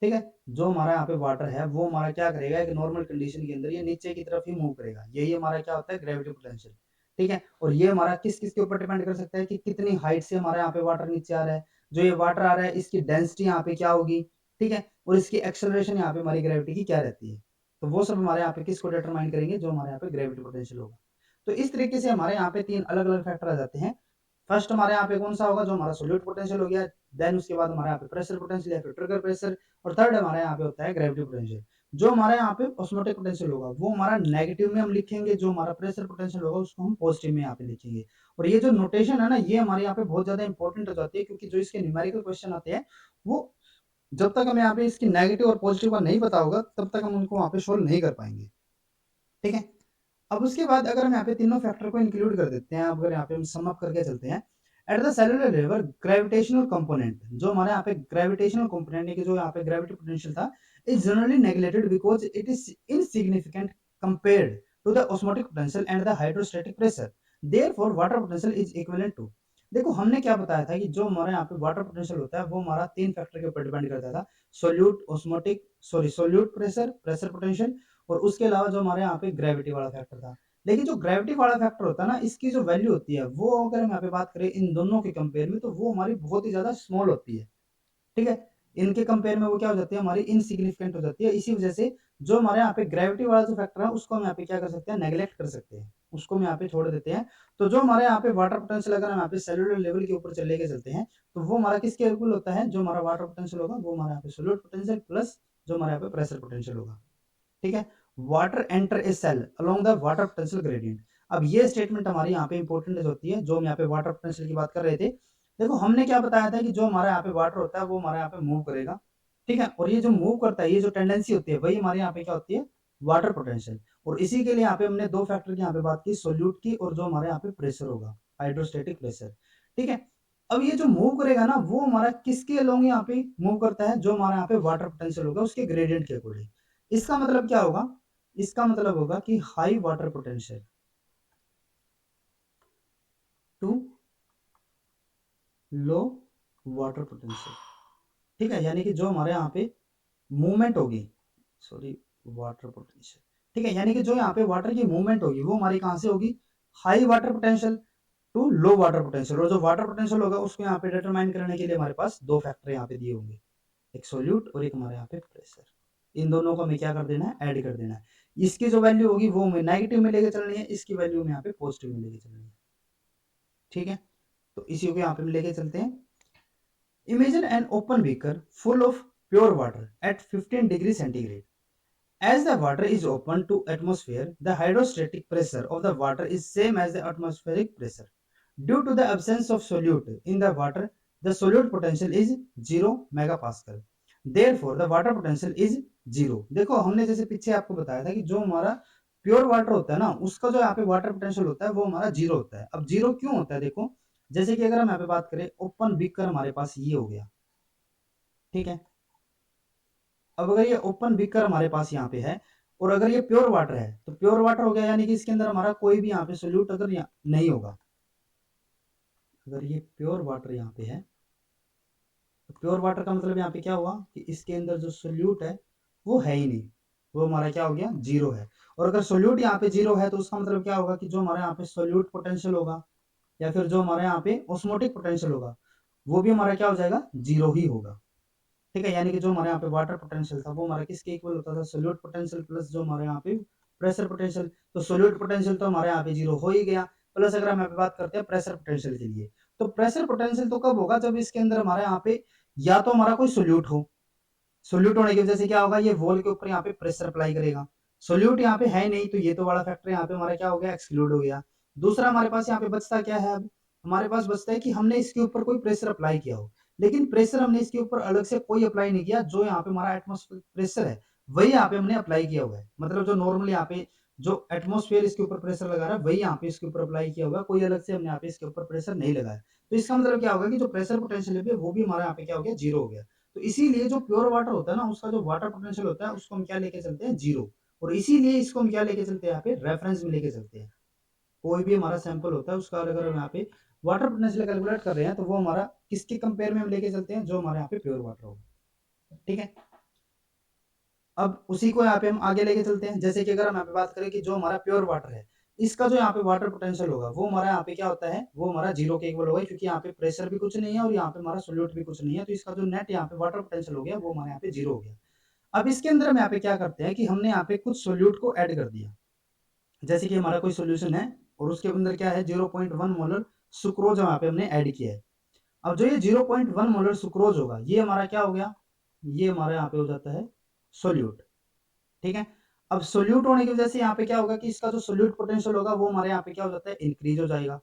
ठीक है, जो हमारा यहाँ पे water है वो हमारा क्या करेगा, एक नॉर्मल कंडीशन के अंदर ये नीचे की तरफ ही मूव करेगा, यही हमारा क्या होता है, ग्रेविटी पोटेंशियल। ठीक है, और ये हमारा किस किस के ऊपर डिपेंड कर सकता है कि कितनी हाइट से हमारे यहाँ पे वाटर नीचे आ रहा है, जो ये वाटर आ रहा है इसकी डेंसिटी यहाँ पे क्या होगी। ठीक है, और इसकी एक्सेलरेशन यहाँ पे हमारी ग्रेविटी की क्या रहती है। तो वो सब हमारे यहाँ पे किसको डिटरमाइन करेंगे, जो हमारे यहाँ पे ग्रेविटी पोटेंशियल होगा। तो इस तरीके से हमारे यहाँ पे तीन अलग अलग फैक्टर आ जाते हैं। फर्स्ट हमारे यहाँ पे कौन सा होगा, जो हमारा सोल्यूट पोटेंशियल हो गया, देन उसके बाद हमारे यहाँ पे प्रेशर पोटेंशियल या फिर ट्रिगर प्रेशर, और थर्ड हमारे यहाँ पे होता है ग्रेविटी पोटेंशियल। जो हमारे यहाँ पे ऑस्मोटिक पोटेंशियल होगा वो हमारा नेगेटिव में हम लिखेंगे, जो हमारा प्रेशर पोटेंशियल होगा उसको हम पॉजिटिव में यहाँ पे लिखेंगे। और ये जो नोटेशन है ना, ये हमारे यहाँ पे बहुत ज्यादा इंपॉर्टेंट हो जाती है, क्योंकि जो इसके न्यूमेरिकल क्वेश्चन आते हैं वो जब तक हमें यहाँ पे इसकी नेगेटिव और पॉजिटिव का नहीं पता होगा तब तक हम उनको वहाँ पे सोल्व नहीं कर पाएंगे। ठीक है, अब उसके बाद अगर हम यहाँ पे तीनों फैक्टर को इंक्लूड कर देते हैं, अगर यहाँ पे हम सम अप करके चलते हैं, at the cellular level gravitational component, जो हमारे यहाँ पे ग्रेविटेशनल कंपोनेंट है कि जो यहाँ पे ग्रेविटी पोटेंशियल था, is generally neglected because it is insignificant compared to the osmotic potential and the hydrostatic pressure, therefore water potential is equivalent to. देखो हमने क्या बताया था कि जो हमारे यहाँ पे वाटर पोटेंशियल होता है वो हमारा तीन फैक्टर के ऊपर डिपेंड करता था, solute, osmotic, sorry solute pressure, pressure potential, और उसके अलावा जो हमारे यहाँ पे ग्रेविटी वाला फैक्टर था। लेकिन जो ग्रेविटी वाला फैक्टर होता है ना, इसकी जो वैल्यू होती है वो अगर हम यहाँ पे बात करें इन दोनों के कंपेयर में, तो वो हमारी बहुत ही ज्यादा स्मॉल होती है। ठीक है, इनके कंपेयर में वो क्या हो जाती है, हमारी इनसिग्निफिकेंट हो जाती है। इसी वजह से जो हमारे यहाँ पे ग्रेविटी वाला जो फैक्टर है उसको हम यहाँ पे क्या कर सकते हैं, नेग्लेक्ट कर सकते हैं, उसको हम यहाँ पे छोड़ देते हैं। तो जो हमारे यहाँ पे वाटर पोटेंशियल अगर हम यहाँ पे सेलुलर लेवल के ऊपर लेके चलते हैं, तो वो हमारा किसके इक्वल होता है, जो हमारा वाटर पोटेंशियल होगा वो हमारे यहाँ पे सोल्यूट पोटेंशियल प्लस जो हमारे यहाँ पे प्रेशर पोटेंशियल होगा। ठीक है, water enter a cell along the water potential gradient. अब ये स्टेटमेंट हमारी यहाँ पे इंपॉर्टेंट होती है, जो हम यहाँ पे वाटर पोटेंशियल की बात कर रहे थे। देखो हमने क्या बताया था कि जो हमारे यहाँ पे वाटर होता है वो हमारे यहाँ पे मूव करेगा। ठीक है, और ये जो मूव करता है, ये जो टेंडेंसी होती है वही हमारे यहाँ पे क्या होती है, वाटर पोटेंशियल। और इसी के लिए यहाँ पे हमने दो फैक्टर की यहाँ पे बात की, सोल्यूट की और जो हमारे यहाँ पे प्रेशर होगा, हाइड्रोस्टेटिक प्रेशर। ठीक है, अब ये जो मूव करेगा ना वो हमारा किसके अलोंग यहाँ पे मूव करता है, जो हमारे यहाँ पे वाटर पोटेंशियल होगा उसके ग्रेडियंट के अकॉर्डिंग। इसका मतलब क्या होगा, इसका मतलब होगा कि high water potential to low water potential. ठीक है, यानी कि जो हमारे यहाँ पे मूवमेंट होगी, सॉरी, वाटर पोटेंशियल। ठीक है, यानी कि जो यहाँ पे वाटर की मूवमेंट होगी वो हमारी कहाँ से होगी, high water potential to low water potential. और जो वाटर पोटेंशियल होगा उसको यहाँ पे डिटरमाइन करने के लिए हमारे पास दो फैक्टर यहाँ पे दिए होंगे, एक सोल्यूट और एक हमारे यहाँ पे प्रेशर। इन दोनों को हमें क्या कर देना है, ऐड कर देना है। इसकी जो वैल्यू होगी वो हमें नेगेटिव में लेके चलनी है, इसकी वैल्यू हमें यहाँ पे पॉजिटिव में लेके चलनी है। ठीक है, तो इसी को यहाँ पे हम लेके चलते हैं। Imagine an open beaker full of pure water at 15 degree centigrade. As the water is open to atmosphere, the hydrostatic pressure of the water is same as the atmospheric pressure. Due to the absence of solute in the water, the solute potential is 0 megapascal. Therefore, the water potential is 0. देखो हमने जैसे पीछे आपको बताया था कि जो हमारा प्योर वाटर होता है ना, उसका जो यहाँ पे वाटर पोटेंशियल होता है वो हमारा जीरो होता है। अब जीरो क्यों होता है, देखो जैसे कि अगर हम यहाँ पे बात करें, ओपन बीकर हमारे पास ये हो गया। ठीक है, अब अगर ये ओपन बीकर हमारे पास यहाँ पे है और अगर ये प्योर वाटर है, तो प्योर वाटर हो गया, यानी कि इसके अंदर हमारा कोई भी यहाँ पे सोल्यूट अगर नहीं होगा। अगर ये प्योर वाटर यहाँ पे है, तो प्योर वाटर का मतलब यहाँ पे क्या हुआ कि इसके अंदर जो सोल्यूट है वो है ही नहीं, वो हमारा क्या हो गया, जीरो है। और अगर सोल्यूट यहाँ पे जीरो है तो उसका मतलब क्या होगा कि जो हमारे यहाँ पे सोल्यूट पोटेंशियल होगा या फिर जो हमारे यहाँ पे ऑस्मोटिक पोटेंशियल होगा वो भी हमारा क्या हो जाएगा, जीरो ही होगा। ठीक है, यानी कि जो हमारे यहाँ पे वाटर पोटेंशियल था वो हमारा किसके इक्वल होता था, सोल्यूट पोटेंशियल प्लस जो हमारे यहाँ पे प्रेशर पोटेंशियल। तो सोल्यूट पोटेंशियल तो हमारे यहाँ पे जीरो हो ही गया, प्लस अगर हम यहाँ पे बात करते हैं प्रेशर पोटेंशियल के लिए, तो प्रेशर पोटेंशियल तो कब होगा, जब इसके अंदर हमारे यहाँ पे या तो हमारा कोई सोल्यूट हो, सोल्यूट होने की वजह से क्या होगा, ये वॉल के ऊपर यहाँ पे प्रेशर अप्लाई करेगा। सोल्यूट यहाँ पे है नहीं, तो ये तो वाला फैक्टर यहाँ पे हमारा क्या हो गया, एक्सक्लूड हो गया। दूसरा हमारे पास यहाँ पे बचता क्या है, अब हमारे पास बचता है कि हमने इसके ऊपर कोई प्रेशर अप्लाई किया हो, लेकिन प्रेशर हमने इसके ऊपर अलग से कोई अप्लाई नहीं किया, जो यहाँ पे हमारा एटमॉस्फेरिक प्रेशर है वही यहाँ पे हमने अप्लाई किया हुआ है। मतलब जो नॉर्मली यहाँ पे जो एटमॉस्फेयर इसके ऊपर प्रेशर लगा रहा है वही यहाँ पे इसके ऊपर अप्लाई किया हुआ है, कोई अलग से हमने यहाँ पे इसके ऊपर प्रेशर नहीं लगाया। तो इसका मतलब क्या होगा कि जो प्रेशर पोटेंशियल है वो भी हमारा यहाँ पे क्या हो गया, जीरो हो गया। तो इसीलिए जो प्योर वाटर होता है ना, उसका जो वाटर पोटेंशियल होता है उसको हम क्या लेके चलते हैं, जीरो। और इसीलिए इसको हम क्या लेके चलते हैं, यहाँ पे रेफरेंस में लेके चलते हैं। कोई भी हमारा सैंपल होता है उसका अगर हम यहाँ पे वाटर पोटेंशियल कैलकुलेट कर रहे हैं तो वो हमारा किसके कंपेयर में हम लेके चलते हैं, जो हमारे यहाँ पे प्योर वाटर होगा। ठीक है, अब उसी को यहाँ पे हम आगे लेके चलते हैं। जैसे कि अगर हम यहाँ पे बात करें कि जो हमारा प्योर वाटर है, इसका जो यहाँ पे वाटर पोटेंशियल होगा वो हमारा यहाँ पे क्या होता है, वो हमारा जीरो के इक्वल होगा, क्योंकि यहाँ पे प्रेशर भी कुछ नहीं है और यहाँ पे हमारा सोल्यूट भी कुछ नहीं है, तो इसका जो नेट यहाँ पे वाटर पोटेंशियल हो गया वो हमारे यहाँ पे जीरो हो गया। अब इसके अंदर हम यहाँ पे क्या करते हैं कि हमने यहाँ पे कुछ सोल्यूट को ऐड कर दिया। जैसे कि हमारा कोई सोल्यूशन है और उसके अंदर क्या है, 0.1 मोलर सुक्रोज यहाँ पे हमने ऐड किया है। अब जो ये 0.1 मोलर सुक्रोज होगा ये हमारा क्या हो गया, ये हमारा यहाँ पे हो जाता है सोल्यूट। ठीक है। अब सोल्यूट होने की वजह से यहाँ पे क्या होगा कि इसका जो सोल्यूट पोटेंशियल होगा वो हमारे यहाँ पे क्या हो जाता है, इंक्रीज हो जाएगा।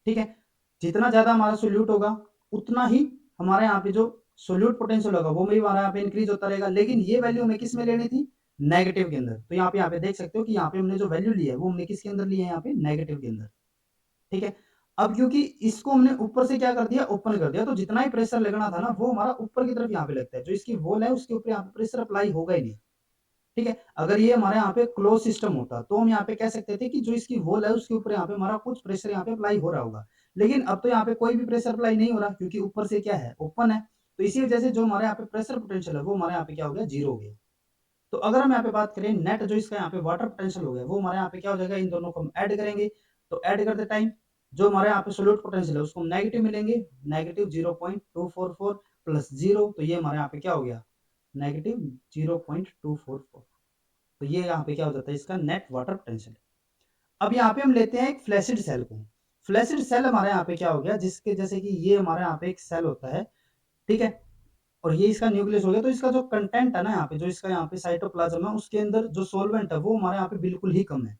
ठीक है। जितना ज्यादा हमारा सोल्यूट होगा उतना ही हमारे यहाँ पे जो सोल्यूट पोटेंशियल होगा वो भी हमारे यहाँ पे इंक्रीज होता रहेगा। लेकिन ये वैल्यू हमें किस में लेनी थी, नेगेटिव के अंदर। तो यहाँ पे देख सकते हो कि यहाँ पे हमने जो वैल्यू ली है वो हमने किसके अंदर ली है, यहाँ पे नेगेटिव के अंदर। ठीक है। अब क्योंकि इसको हमने ऊपर से क्या कर दिया, ओपन कर दिया, तो जितना ही प्रेशर लगना था ना वो हमारा ऊपर की तरफ यहाँ पे लगता है। जो इसकी वॉल है उसके ऊपर यहाँ पे प्रेशर अप्लाई होगा ही नहीं। ठीक है। अगर ये हमारे यहाँ पे क्लोज सिस्टम होता तो हम यहाँ पे कह सकते थे कि जो इसकी वॉल है उसके ऊपर यहाँ पे हमारा कुछ प्रेशर यहाँ पे अप्लाई हो रहा होगा। लेकिन अब तो यहाँ पे कोई भी प्रेशर अप्लाई नहीं हो रहा क्योंकि ऊपर से क्या है, ओपन है। तो इसी वजह से जो हमारे यहाँ पे प्रेशर पोटेंशियल है वो हमारे यहाँ पे क्या हो गया, जीरो हो गया। तो अगर हम यहाँ पे बात करें नेट जो इसका यहाँ पे वाटर पोटेंशियल हो गया वो हमारे यहाँ पे क्या हो जाएगा, इन दोनों को हम ऐड करेंगे। तो ऐड करते टाइम जो हमारे यहाँ पे सोल्यूट पोटेंशियल है उसको हम नेगेटिव मिलेंगे, नेगेटिव 0.244 प्लस 0, तो ये हमारे यहाँ पे क्या हो गया, नेगेटिव 0.244। तो ये यहाँ पे क्या हो जाता है, इसका नेट वाटर पोटेंशियल। अब यहाँ पे हम लेते हैं एक फ्लैसिड सेल को। फ्लैसिड सेल हमारे यहाँ पे क्या हो गया, जिसके जैसे कि ये हमारे यहाँ पे एक सेल होता है। ठीक है। और ये इसका न्यूक्लियस हो गया। तो इसका जो कंटेंट है ना यहाँ पे, जो इसका यहाँ पे साइटोप्लाज्म है उसके अंदर जो सोलवेंट है वो हमारे यहाँ पे बिल्कुल ही कम है।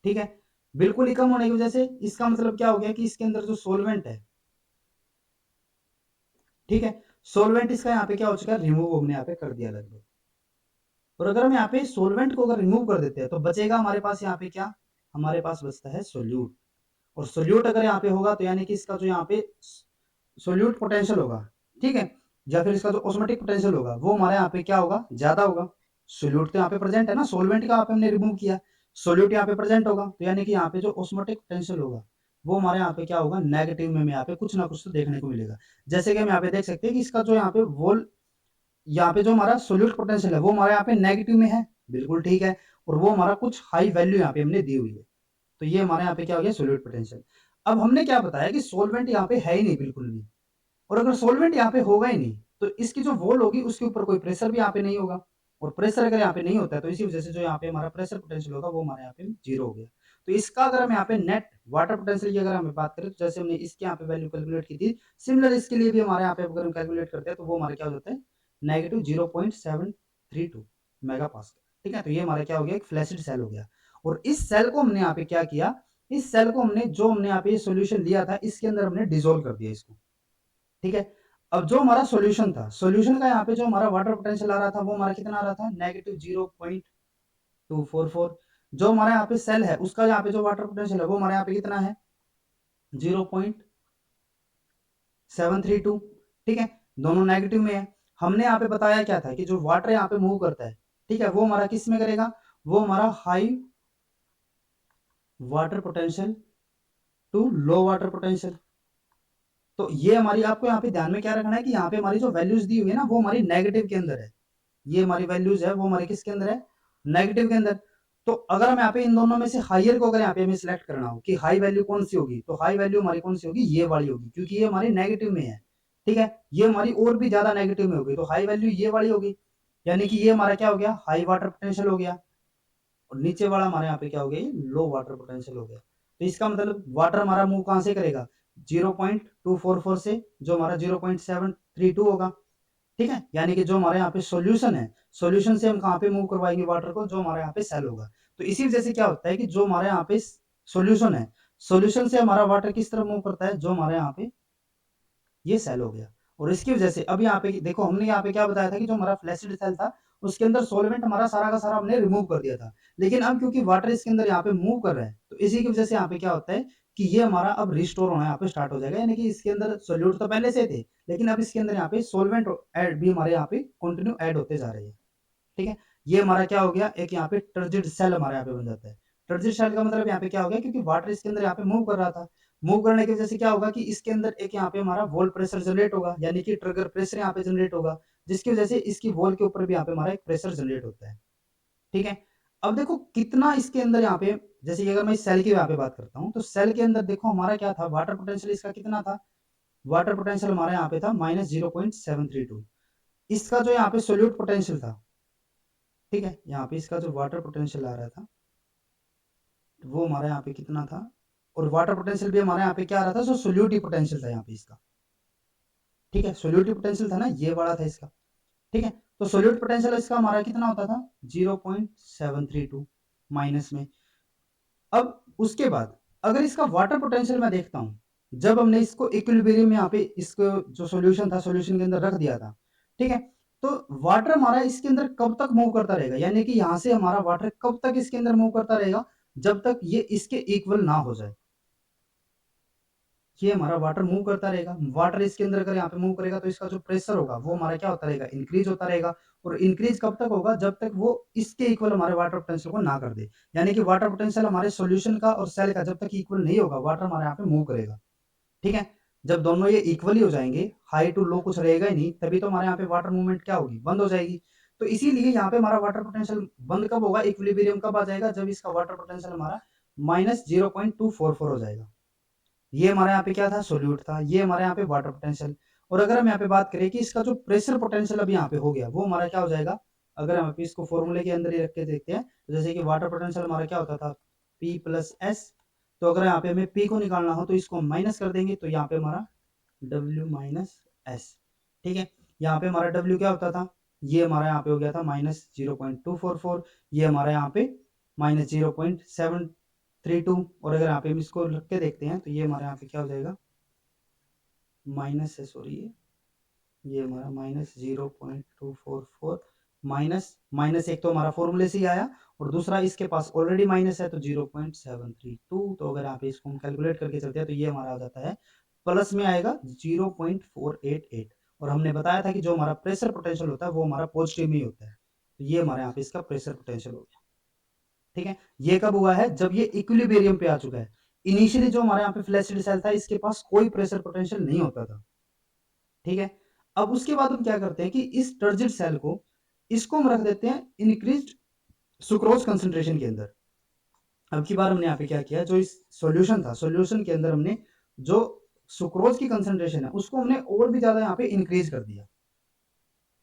ठीक है। बिल्कुल ही कम होने की वजह से इसका मतलब क्या हो गया कि इसके अंदर जो सोलवेंट है, ठीक है, सोलवेंट इसका यहाँ पे क्या हो चुका है, रिमूव हमने यहाँ पे कर दिया लगभग। और अगर हम यहाँ पे सोलवेंट को अगर रिमूव कर देते हैं तो बचेगा हमारे पास यहाँ पे क्या, हमारे पास बचता है सोल्यूट। और सोल्यूट अगर यहाँ पे होगा तो यानी कि इसका जो यहाँ पे सोल्यूट पोटेंशियल होगा, ठीक है, या फिर इसका जो ऑस्मोटिक पोटेंशियल होगा वो हमारे यहाँ पे क्या होगा, ज्यादा होगा। सोल्यूट तो यहाँ पे प्रेजेंट है ना, सोलवेंट का यहाँ पे हमने रिमूव किया, सोल्यूट यहाँ पे प्रेजेंट होगा, तो यानी कि यहाँ पे जो ऑस्मोटिक पोटेंशियल होगा वो हमारे यहाँ पे क्या होगा, नेगेटिव में यहाँ पे कुछ ना कुछ तो देखने को मिलेगा। जैसे कि हम यहाँ पे देख सकते हैं कि इसका जो यहाँ पे वोल, यहाँ पे जो हमारा सोल्यूट पोटेंशियल है वो हमारे यहाँ पे नेगेटिव में है, बिल्कुल ठीक है। और वो हमारा कुछ हाई वैल्यू यहाँ पे हमने दी हुई है। तो ये हमारे यहाँ पे क्या हो गया, सोल्यूट पोटेंशियल। अब हमने क्या बताया कि सोलवेंट यहाँ पे है ही नहीं बिल्कुल भी। और अगर सोलवेंट यहाँ पे होगा ही नहीं तो इसकी जो वॉल होगी उसके ऊपर कोई प्रेशर भी यहाँ पे नहीं होगा। और प्रेशर अगर यहाँ पे नहीं होता है तो इसी वजह से जो यहाँ पे हमारा प्रेशर पोटेंशियल होगा वो हमारे यहाँ पे जीरो हो गया। तो इसका अगर हम यहाँ पे नेट वाटर पोटेंशियल की अगर हम बात करें तो जैसे हमने इसके यहाँ पे वैल्यू कैलकुलेट की थी, सिमिलर इसके लिए भी हमारे यहाँ पे अगर हम कैलकुलेट करते हैं तो वो हमारे क्या हो जाता है, नेगेटिव 0.732 मेगा पास्कल। ठीक है। तो ये हमारा क्या हो गया, एक फ्लैसिड सेल हो गया। और इस सेल को हमने यहाँ पे क्या किया, इस सेल को हमने जो हमने यहाँ पे सोल्यूशन लिया था इसके अंदर हमने डिसोल्व कर दिया इसको। ठीक है। अब जो हमारा सॉल्यूशन था, सॉल्यूशन का यहाँ पे जो हमारा वाटर पोटेंशियल आ रहा था वो हमारा कितना आ रहा था, नेगेटिव 0.244। जो हमारे यहाँ पे सेल है उसका यहाँ पे जो वाटर पोटेंशियल है वो हमारे यहाँ पे कितना है, 0.732। ठीक है। दोनों नेगेटिव में है। हमने यहाँ पे बताया क्या था कि जो वाटर यहाँ पे मूव करता है, ठीक है, वो हमारा किस में करेगा, वो हमारा high water potential to low water potential. तो ये हमारी, आपको यहाँ पे ध्यान में क्या रखना है कि यहाँ पे हमारी जो वैल्यूज दी हुई है ना वो हमारी नेगेटिव के अंदर है। ये हमारी वैल्यूज है वो हमारे किसके अंदर है, नेगेटिव के अंदर। तो अगर हम यहाँ पे इन दोनों में से हाइयर को अगर यहाँ पे हमें सिलेक्ट करना हो कि हाई वैल्यू कौन सी होगी, तो हाई वैल्यू हमारी कौन सी होगी, ये वाली होगी, क्योंकि ये हमारी नेगेटिव में है। ठीक है। ये हमारी और भी ज्यादा नेगेटिव में होगी तो हाई वैल्यू ये वाली होगी। यानी कि ये हमारा क्या हो गया, हाई वाटर पोटेंशियल हो गया। और नीचे वाला हमारे यहाँ पे क्या हो गया, लो वाटर पोटेंशियल हो गया। तो इसका मतलब वाटर हमारा मूव कहां से करेगा, 0.244 से, जो हमारा 0.732 होगा। ठीक है। यानी कि जो हमारे यहाँ पे सॉल्यूशन है, सॉल्यूशन से हम कहाँ पे मूव करवाएंगे वाटर को, जो हमारे यहाँ पे सेल होगा। तो इसी वजह से क्या होता है कि जो हमारे यहाँ पे सॉल्यूशन है, सॉल्यूशन से हमारा वाटर किस तरफ मूव करता है, जो हमारे यहाँ पे ये सेल हो गया। और इसकी वजह से अब यहाँ पे देखो, हमने यहाँ पे क्या बताया था कि जो हमारा फ्लैसिड सेल था उसके अंदर सोलवेंट हमारा सारा का सारा हमने रिमूव कर दिया था। लेकिन अब क्योंकि वाटर इसके अंदर यहाँ पे मूव कर रहा है तो इसी की वजह से यहाँ पे क्या होता है कि ये हमारा अब रिस्टोर होना यहाँ पे स्टार्ट हो जाएगा। यानी कि इसके अंदर सोल्यूट तो पहले से थे लेकिन अब इसके अंदर यहाँ पे सोलवेंट ऐड भी हमारे यहाँ पे कंटिन्यू ऐड होते जा रहे हैं। ठीक है। ये हमारा क्या हो गया, एक यहाँ पे टर्जिड सेल हमारे यहाँ पे बन जाता है। टर्जिड सेल का मतलब यहाँ पे क्या हो गया, क्योंकि वाटर इसके अंदर यहाँ पे मूव कर रहा था, मूव करने की वजह से क्या होगा कि इसके अंदर एक यहाँ पे हमारा वॉल प्रेशर जनरेट होगा, यानी कि ट्रिगर प्रेशर यहाँ पे जनरेट होगा, जिसकी वजह से इसकी वॉल के ऊपर भी यहाँ पे हमारा एक प्रेशर जनरेट होता है। ठीक है। अब देखो कितना इसके अंदर यहाँ पे, जैसे अगर मैं इस सेल की यहाँ पे बात करता हूँ तो सेल के अंदर देखो हमारा क्या था, वाटर पोटेंशियल इसका कितना था, वाटर पोटेंशियल हमारा यहाँ पे था -0.732। इसका जो यहाँ पे सोल्यूट पोटेंशियल था, ठीक है, यहाँ पे इसका जो वाटर पोटेंशियल आ रहा था वो हमारे यहाँ पे कितना था, और वाटर पोटेंशियल भी हमारे यहाँ पे क्या आ रहा था, जो सोल्यूटिव पोटेंशियल था यहाँ पे इसका। ठीक है। सोल्यूटिव पोटेंशियल था ना, ये वाला था इसका। ठीक है। तो सोल्यूट पोटेंशियल इसका हमारा कितना होता था 0.732 माइनस में। अब उसके बाद अगर इसका वाटर पोटेंशियल मैं देखता हूँ, जब हमने इसको इक्विलिब्रियम में यहाँ पे इसको जो सॉल्यूशन था सॉल्यूशन के अंदर रख दिया था, ठीक है, तो वाटर हमारा इसके अंदर कब तक मूव करता रहेगा, यानी कि यहाँ से हमारा वाटर कब तक इसके अंदर मूव करता रहेगा, जब तक ये इसके इक्वल ना हो जाए। ये हमारा वाटर मूव करता रहेगा, वाटर इसके अंदर अगर यहाँ पे मूव करेगा तो इसका जो प्रेशर होगा वो हमारा क्या होता रहेगा, इंक्रीज होता रहेगा। और इंक्रीज कब तक होगा, जब तक वो इसके इक्वल हमारे वाटर पोटेंशियल को ना कर दे। यानी कि वाटर पोटेंशियल हमारे सॉल्यूशन का और सेल का जब तक इक्वल नहीं होगा, वाटर हमारे यहाँ पे मूव करेगा। ठीक है, जब दोनों ये इक्वली हो जाएंगे, हाई टू लो कुछ रहेगा ही नहीं, तभी तो हमारे यहाँ पे वाटर मूवमेंट क्या होगी, बंद हो जाएगी। तो इसीलिए यहाँ पे हमारा वाटर पोटेंशियल बंद कब होगा, इक्विलिब्रियम कब आ जाएगा, जब इसका वाटर पोटेंशियल हमारा -0.244 हो जाएगा। ये हमारे यहाँ पे क्या था, सोल्यूट था, ये हमारे यहाँ पे वाटर पोटेंशियल। और अगर हम यहाँ पे बात करें कि इसका जो प्रेशर पोटेंशियल अभी यहाँ पे हो गया, वो हमारा क्या हो जाएगा, अगर हम इसको फॉर्मूले के अंदर ही रख के देखते हैं, तो जैसे कि वाटर पोटेंशियल हमारा क्या होता था P + S, तो अगर यहाँ पे हमें P को निकालना हो तो इसको माइनस कर देंगे, तो यहाँ पे हमारा W - S। ठीक है, यहाँ पे हमारा W क्या होता था, ये हमारा यहाँ पे हो गया था -0.244, ये हमारा यहाँ पे -0.732। और अगर यहाँ पे हम इसको रख के देखते हैं तो ये हमारे यहाँ पे क्या हो जाएगा, माइनस है, सॉरी, ये हमारा -0.244 माइनस माइनस, एक तो हमारा फॉर्मूले से ही आया और दूसरा इसके पास ऑलरेडी माइनस है तो 0.732। तो अगर यहाँ पे इसको हम कैलकुलेट करके चलते हैं तो ये हमारा आ जाता है, प्लस में आएगा 0.488। और हमने बताया था कि जो हमारा प्रेशर पोटेंशियल होता है वो हमारा पॉजिटिव में ही होता है। तो ये हमारे यहाँ पे इसका प्रेशर पोटेंशियल हो गया। ठीक है, ये कब हुआ है, जब ये इक्विलिब्रियम पे आ चुका है। इनिशियली जो हमारे यहाँ पे फ्लैशिड सेल था, इसके पास कोई प्रेशर पोटेंशियल नहीं होता था। ठीक है, अब उसके बाद हम क्या करते हैं कि इस टर्जिड सेल को, इसको हम रख देते हैं इंक्रीज्ड सुक्रोज कंसंट्रेशन के अंदर। अब की बार हमने यहाँ पे क्या किया, जो इस सॉल्यूशन था, सॉल्यूशन के अंदर हमने जो सुक्रोज की कंसंट्रेशन है उसको हमने और भी ज्यादा यहाँ पे इंक्रीज कर दिया।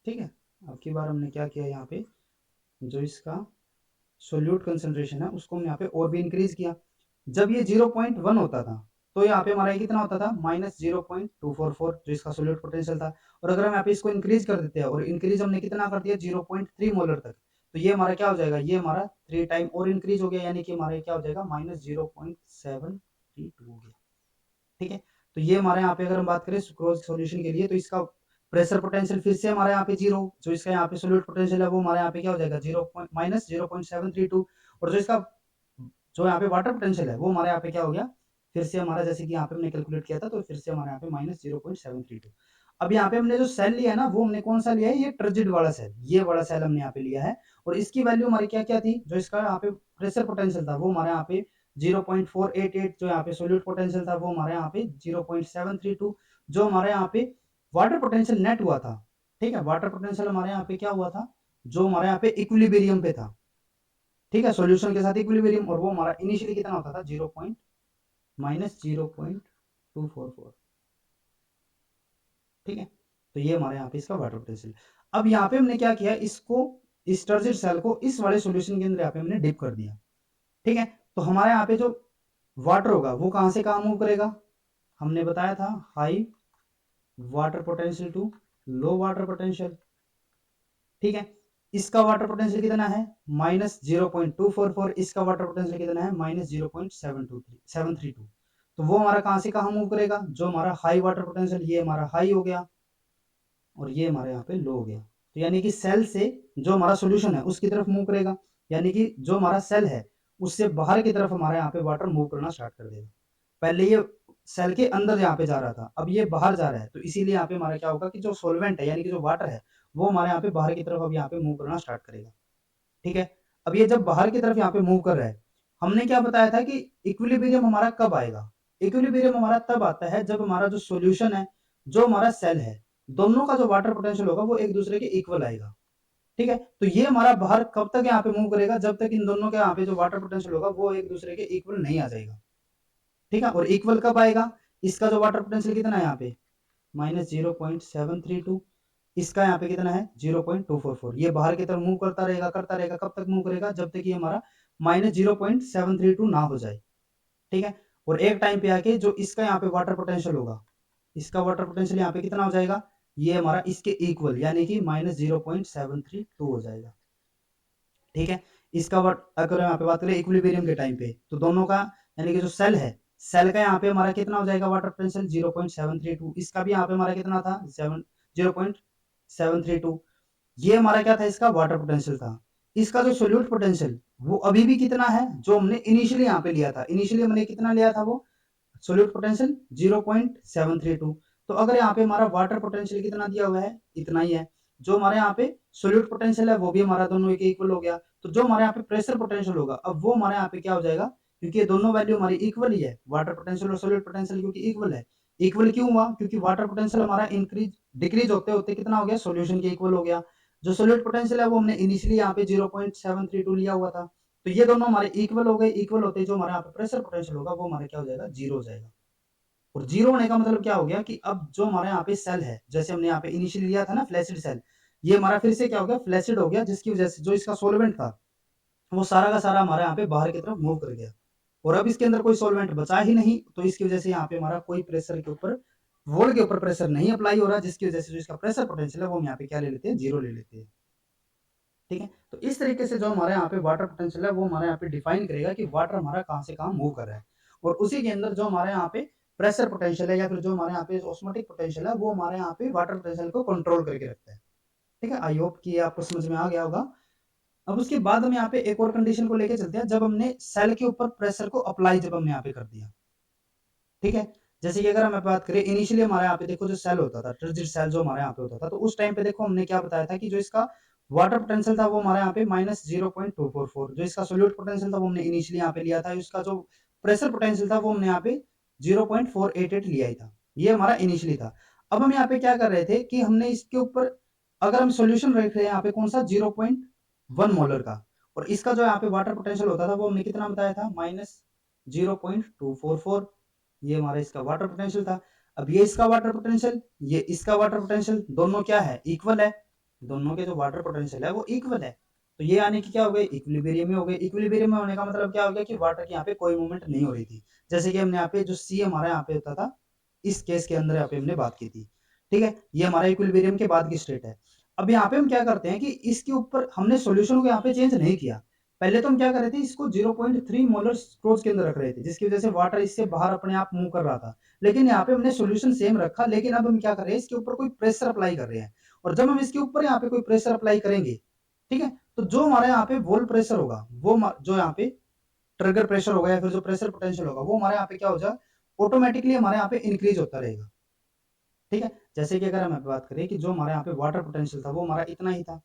ठीक है, अब की बार हमने क्या किया, यहाँ पे जो इसका सोल्यूट कंसंट्रेशन है उसको हमने यहाँ पे और भी इंक्रीज किया। जब ये 0.1 होता था तो यहाँ पे हमारा कितना होता था, -0.244, जो इसका सोल्यूट पोटेंशियल था। और अगर हम यहाँ पे इसको इंक्रीज कर देते हैं, और इंक्रीज हमने कितना कर दिया 0.3 मोलर तक, तो ये हमारा क्या हो जाएगा, ये हमारा 3 टाइम और इंक्रीज हो गया, यानी कि हमारा क्या हो जाएगा, -0.732 हो गया। ठीक है, तो ये हमारे यहाँ पे अगर हम बात करें सुक्रोज सॉल्यूशन के लिए, तो इसका प्रेशर पोटेंशियल फिर से हमारे यहाँ पे 0, जो इसका यहाँ पे सोल्यूट पोटेंशियल है वो हमारे यहाँ पे क्या हो जाएगा, -0.732। और जो इसका जो यहाँ पे वाटर पोटेंशियल है वो हमारे यहाँ पे क्या हो गया, फिर से हमारा जैसे कि यहाँ पे हमने कैलकुलेट किया था, तो फिर से हमारे यहाँ पे -0.732। अब यहाँ पे हमने जो सेल लिया है ना, वो हमने कौन सा लिया है, ये टर्जिड वाला सेल, ये वाला सेल हमने यहाँ पे लिया है। और इसकी वैल्यू हमारी क्या क्या थी, जो इसका यहाँ पे प्रेशर पोटेंशियल था वो हमारे यहाँ पे 0.488, जो यहाँ पे सोल्यूट पोटेंशियल था वो हमारे यहाँ पे 0.732, जो हमारे यहाँ पे वाटर पोटेंशियल नेट हुआ था। ठीक है, वाटर पोटेंशियल हमारे यहाँ पे क्या हुआ था, जो हमारे यहाँ पे इक्विलिब्रियम पे था। ठीक है, सॉल्यूशन के साथ इक्विलिब्रियम, और वो हमारा इनिशियली कितना होता था, -0.244। ठीक है, तो ये हमारे यहाँ पे इसका वाटर पोटेंशियल। अब यहाँ पे हमने क्या किया, इसको इस टर्जिड सेल को इस वाले सॉल्यूशन के अंदर यहाँ पे हमने डिप कर दिया। ठीक है, तो हमारे यहाँ पे जो वाटर होगा वो कहां से कहां मूव करेगा, हमने बताया था high water potential to low water potential. ठीक है, इसका वाटर पोटेंशियल कितना है, -0.244, इसका वाटर पोटेंशियल कितना है, -0.732। तो वो हमारा कहां से कहां मूव करेगा, जो हमारा हाई वाटर पोटेंशियल, ये हमारा हाई हो गया और ये हमारे यहाँ पे लो हो गया। तो यानी कि सेल से जो हमारा सोल्यूशन है उसकी तरफ मूव करेगा, यानी कि जो हमारा सेल है उससे बाहर की तरफ हमारे यहाँ पे वाटर मूव करना स्टार्ट कर देगा। पहले ये सेल के अंदर यहाँ पे जा रहा था, अब ये बाहर जा रहा है, तो इसीलिए यहाँ पे हमारा क्या होगा कि जो सोलवेंट है यानी कि जो वाटर है वो हमारे यहाँ पे बाहर की तरफ अब यहाँ पे मूव करना स्टार्ट करेगा। ठीक है, अब ये जब बाहर की तरफ यहाँ पे मूव कर रहा है, हमने क्या बताया था कि इक्विलिब्रियम हमारा कब आएगा, इक्विलिब्रियम हमारा तब आता है जब हमारा जो सोल्यूशन है, जो हमारा सेल है, दोनों का जो वाटर पोटेंशियल होगा वो एक दूसरे के इक्वल आएगा। ठीक है, तो ये हमारा बाहर कब तक यहाँ पे मूव करेगा, जब तक इन दोनों के यहाँ पे जो वाटर पोटेंशियल होगा वो एक दूसरे के इक्वल नहीं आ जाएगा। ठीक है, और इक्वल कब आएगा, इसका जो वाटर पोटेंशियल कितना है यहाँ पे -0.732, इसका यहाँ पे कितना है 0.244। ये बाहर की तरफ मूव करता रहेगा करता रहेगा, कब तक मूव करेगा, जब तक ये हमारा -0.732 ना हो जाए। ठीक है, और एक टाइम पे आके जो इसका यहाँ पे वाटर पोटेंशियल होगा, इसका वाटर पोटेंशियल यहाँ पे कितना हो जाएगा ये हमारा इसके इक्वल यानी कि -0.732 हो जाएगा। ठीक है, इसका अगर यहाँ पे बात करें इक्विलिब्रियम के टाइम पे, तो दोनों का यानी कि जो सेल है, सेल का यहाँ पे हमारा कितना हो जाएगा वाटर पोटेंशियल 0.732, इसका भी यहाँ पे हमारा कितना था 0.732। ये हमारा क्या था, इसका वाटर पोटेंशियल था। इसका जो सोल्यूट पोटेंशियल वो अभी भी कितना है, जो हमने इनिशियली यहाँ पे लिया था, इनिशियली हमने कितना लिया था वो सोल्यूट पोटेंशियल 0.732। तो अगर यहाँ पे हमारा वाटर पोटेंशियल कितना दिया हुआ है, इतना ही है। जो हमारे यहाँ पे सोल्यूट पोटेंशियल है वो भी हमारा दोनों के इक्वल हो गया। तो जो हमारे यहाँ पे प्रेशर पोटेंशियल होगा, अब वो हमारे यहाँ पे क्या हो जाएगा, क्योंकि ये दोनों वैल्यू हमारी इक्वल ही है, वाटर पोटेंशियल और सोल्यूट पोटेंशियल क्योंकि इक्वल है। इक्वल क्यों हुआ, क्योंकि वाटर पोटेंशियल हमारा इंक्रीज डिक्रीज होते होते कितना हो गया, सोल्यूशन के इक्वल हो गया। जो सोल्यूट पोटेंशियल है वो हमने इनिशियली यहाँ पे 0.732 लिया हुआ था। तो ये दोनों हमारे इक्वल हो गए, इक्वल होते जो हमारे यहाँ पे प्रेशर पोटेंशियल होगा वो हमारे क्या हो जाएगा, जीरो हो जाएगा। और जीरो होने का मतलब क्या हो गया कि अब जो हमारे यहाँ पे सेल है, जैसे हमने यहाँ पे इनिशियली लिया था ना फ्लैसिड सेल, ये हमारा फिर से क्या हो गया, फ्लैसिड हो गया, जिसकी वजह से जो इसका सोलवेंट था वो सारा का सारा हमारे यहाँ पे बाहर की तरफ मूव कर गया। और अब इसके अंदर कोई सोलवेंट बचा ही नहीं, तो इसकी वजह से यहाँ पे हमारा कोई प्रेशर के ऊपर, वॉल के ऊपर प्रेशर नहीं अप्लाई हो रहा, जिसकी वजह से जो इसका प्रेशर पोटेंशियल है वो हम यहाँ पे क्या ले लेते हैं, जीरो ले लेते हैं। ठीक है, तो इस तरीके से जो हमारे यहाँ पे वाटर पोटेंशियल है वो हमारे यहाँ पे डिफाइन करेगा कि वाटर हमारा कहाँ से कहाँ मूव कर रहा है। और उसी के अंदर जो हमारे यहाँ पे प्रेशर पोटेंशियल है या फिर जो हमारे यहाँ पे ऑस्मोटिक पोटेंशियल है वो हमारे यहाँ पे वाटर पोटेंशियल को कंट्रोल करके रखता है। ठीक है, आई होप कि आपको समझ में आ गया होगा। अब उसके बाद हम यहाँ पे एक और कंडीशन को लेके चलते हैं, जब हमने सेल के ऊपर प्रेशर को अप्लाई जब हमने यहाँ पे कर दिया। ठीक है, जैसे कि अगर हम बात करें इनिशियली हमारे यहाँ पे देखो जो सेल होता था, ट्रांजिट सेल जो हमारे यहाँ पे होता था, तो उस टाइम पे देखो हमने क्या बताया था कि जो इसका वाटर पोटेंशियल था वो हमारे यहाँ पे -0.244, जो इसका सोल्यूट पोटेंशियल था वो हमने इनिशियली यहाँ पे लिया था, इसका जो प्रेशर पोटेंशियल था वो हमने यहाँ पे 0.488 लिया ही था, ये हमारा इनिशियली था। अब हम यहाँ पे क्या कर रहे थे कि हमने इसके ऊपर अगर हम सोल्यूशन रख रहे हैं यहाँ पे कौन सा 0.1 मोलर का, और इसका जो यहाँ पे वाटर पोटेंशियल होता था वो हमने कितना बताया था -0.244, ये हमारा इसका वाटर पोटेंशियल था। अब ये इसका वाटर पोटेंशियल, ये इसका वाटर पोटेंशियल, दोनों क्या है, इक्वल है, दोनों के जो वाटर पोटेंशियल है वो इक्वल है। तो ये यानी कि क्या हो गए, इक्विलिब्रियम में हो गए। इक्विलिब्रियम में होने का मतलब क्या हो गया कि वाटर की यहाँ पे कोई मूवमेंट नहीं हो रही थी, जैसे कि हमने यहाँ पे जो सी हमारा यहाँ पे होता था, इस केस के अंदर यहाँ पे हमने बात की थी। ठीक है, ये हमारा इक्विलिब्रियम के बाद की स्टेट है। अब यहाँ पे हम क्या करते हैं कि इसके ऊपर हमने सोल्यूशन को यहाँ पे चेंज नहीं किया। पहले तो हम क्या कर रहे थे, इसको 0.3 मोलर स्ट्रोज के अंदर रख रहे थे, जिसकी वजह से वाटर इससे बाहर अपने आप मूव कर रहा था। लेकिन यहाँ पे हमने सोल्यूशन सेम रखा, लेकिन अब हम क्या कर रहे हैं, इसके ऊपर कोई प्रेशर अप्लाई कर रहे हैं। और जब हम इसके ऊपर यहाँ पे कोई प्रेशर अप्लाई करेंगे, ठीक है, तो जो हमारे यहाँ पे वॉल प्रेशर होगा, वो जो यहाँ पे ट्रिगर प्रेशर होगा या फिर जो प्रेशर पोटेंशियल होगा वो हमारे यहाँ पे क्या हो जाएगा, ऑटोमेटिकली हमारे यहाँ पे इंक्रीज होता रहेगा। ठीक है, जैसे कि अगर हम बात करें कि जो हमारे यहाँ पे वाटर पोटेंशियल था वो हमारा इतना ही था,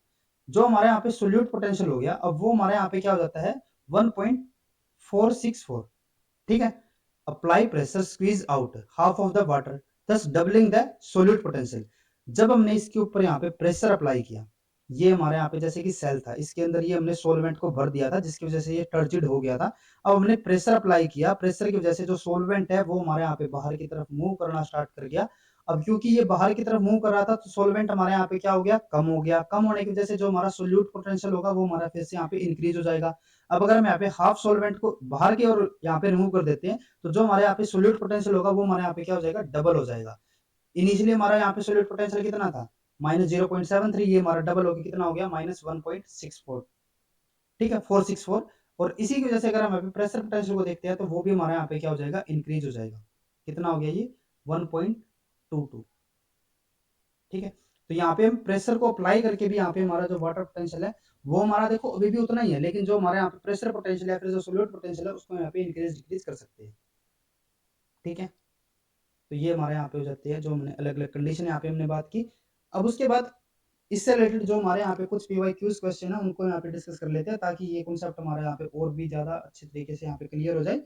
जो हमारे यहाँ पे सोल्यूट पोटेंशियल हो गया, अब वो हमारे यहाँ पे क्या हो जाता है 1.464। ठीक है, apply pressure squeeze out half of the water thus doubling the solute potential. जब हमने इसके ऊपर यहाँ पे प्रेशर अप्लाई किया, ये हमारे यहाँ पे जैसे कि सेल था, इसके अंदर ये हमने सोलवेंट को भर दिया था, जिसकी वजह से ये टर्जिड हो गया था। अब हमने प्रेशर अप्लाई किया, प्रेशर की वजह से जो सोलवेंट है वो हमारे यहाँ पे बाहर की तरफ मूव करना स्टार्ट कर गया। अब क्योंकि ये बाहर की तरफ मूव कर रहा था तो सोलवेंट हमारे यहाँ पे क्या हो गया, कम हो गया। कम होने की वजह से जो हमारा सोल्यूट पोटेंशियल होगा वो हमारा फिर से यहाँ पे इंक्रीज हो जाएगा। अब अगर हम यहाँ पे हाफ सोलवेंट को बाहर की ओर यहाँ पे रिमूव कर देते हैं, तो जो हमारे यहाँ पे सोल्यूट पोटेंशियल होगा वो हमारे यहाँ पे क्या हो जाएगा, डबल हो जाएगा। इनिशियली हमारा यहाँ पे सोल्यूट पोटेंशियल कितना था -0.73, ये हमारा डबल होकर कितना हो गया -1.64। ठीक है, 464। और इसी की वजह से अगर हम यहाँ पे प्रेशर पोटेंशियल को देखते हैं तो वो भी हमारे यहाँ पे क्या हो जाएगा, इंक्रीज हो जाएगा। कितना हो गया ये 1.22। ठीक है, तो यहाँ पे हम प्रेशर को अप्लाई करके भी यहाँ पे हमारा जो वाटर पोटेंशियल है वो हमारा देखो अभी भी उतना ही है, लेकिन जो हमारे यहाँ पे प्रेशर पोटेंशियल है फिर जो सोल्यूट पोटेंशियल है उसको यहाँ पे इंक्रीज डिक्रीज कर सकते हैं। ठीक है, तो ये हमारे यहाँ पे हो जाती है, जो हमने अलग अलग कंडीशन यहाँ पे हमने बात की। अब उसके बाद इससे रिलेटेड जो हमारे यहाँ पे कुछ पीवाईक्यूज क्वेश्चन है उनको यहाँ पे डिस्कस कर लेते हैं, ताकि ये कॉन्सेप्ट हमारे यहाँ पे और भी ज्यादा अच्छे तरीके से यहाँ पे क्लियर हो जाए।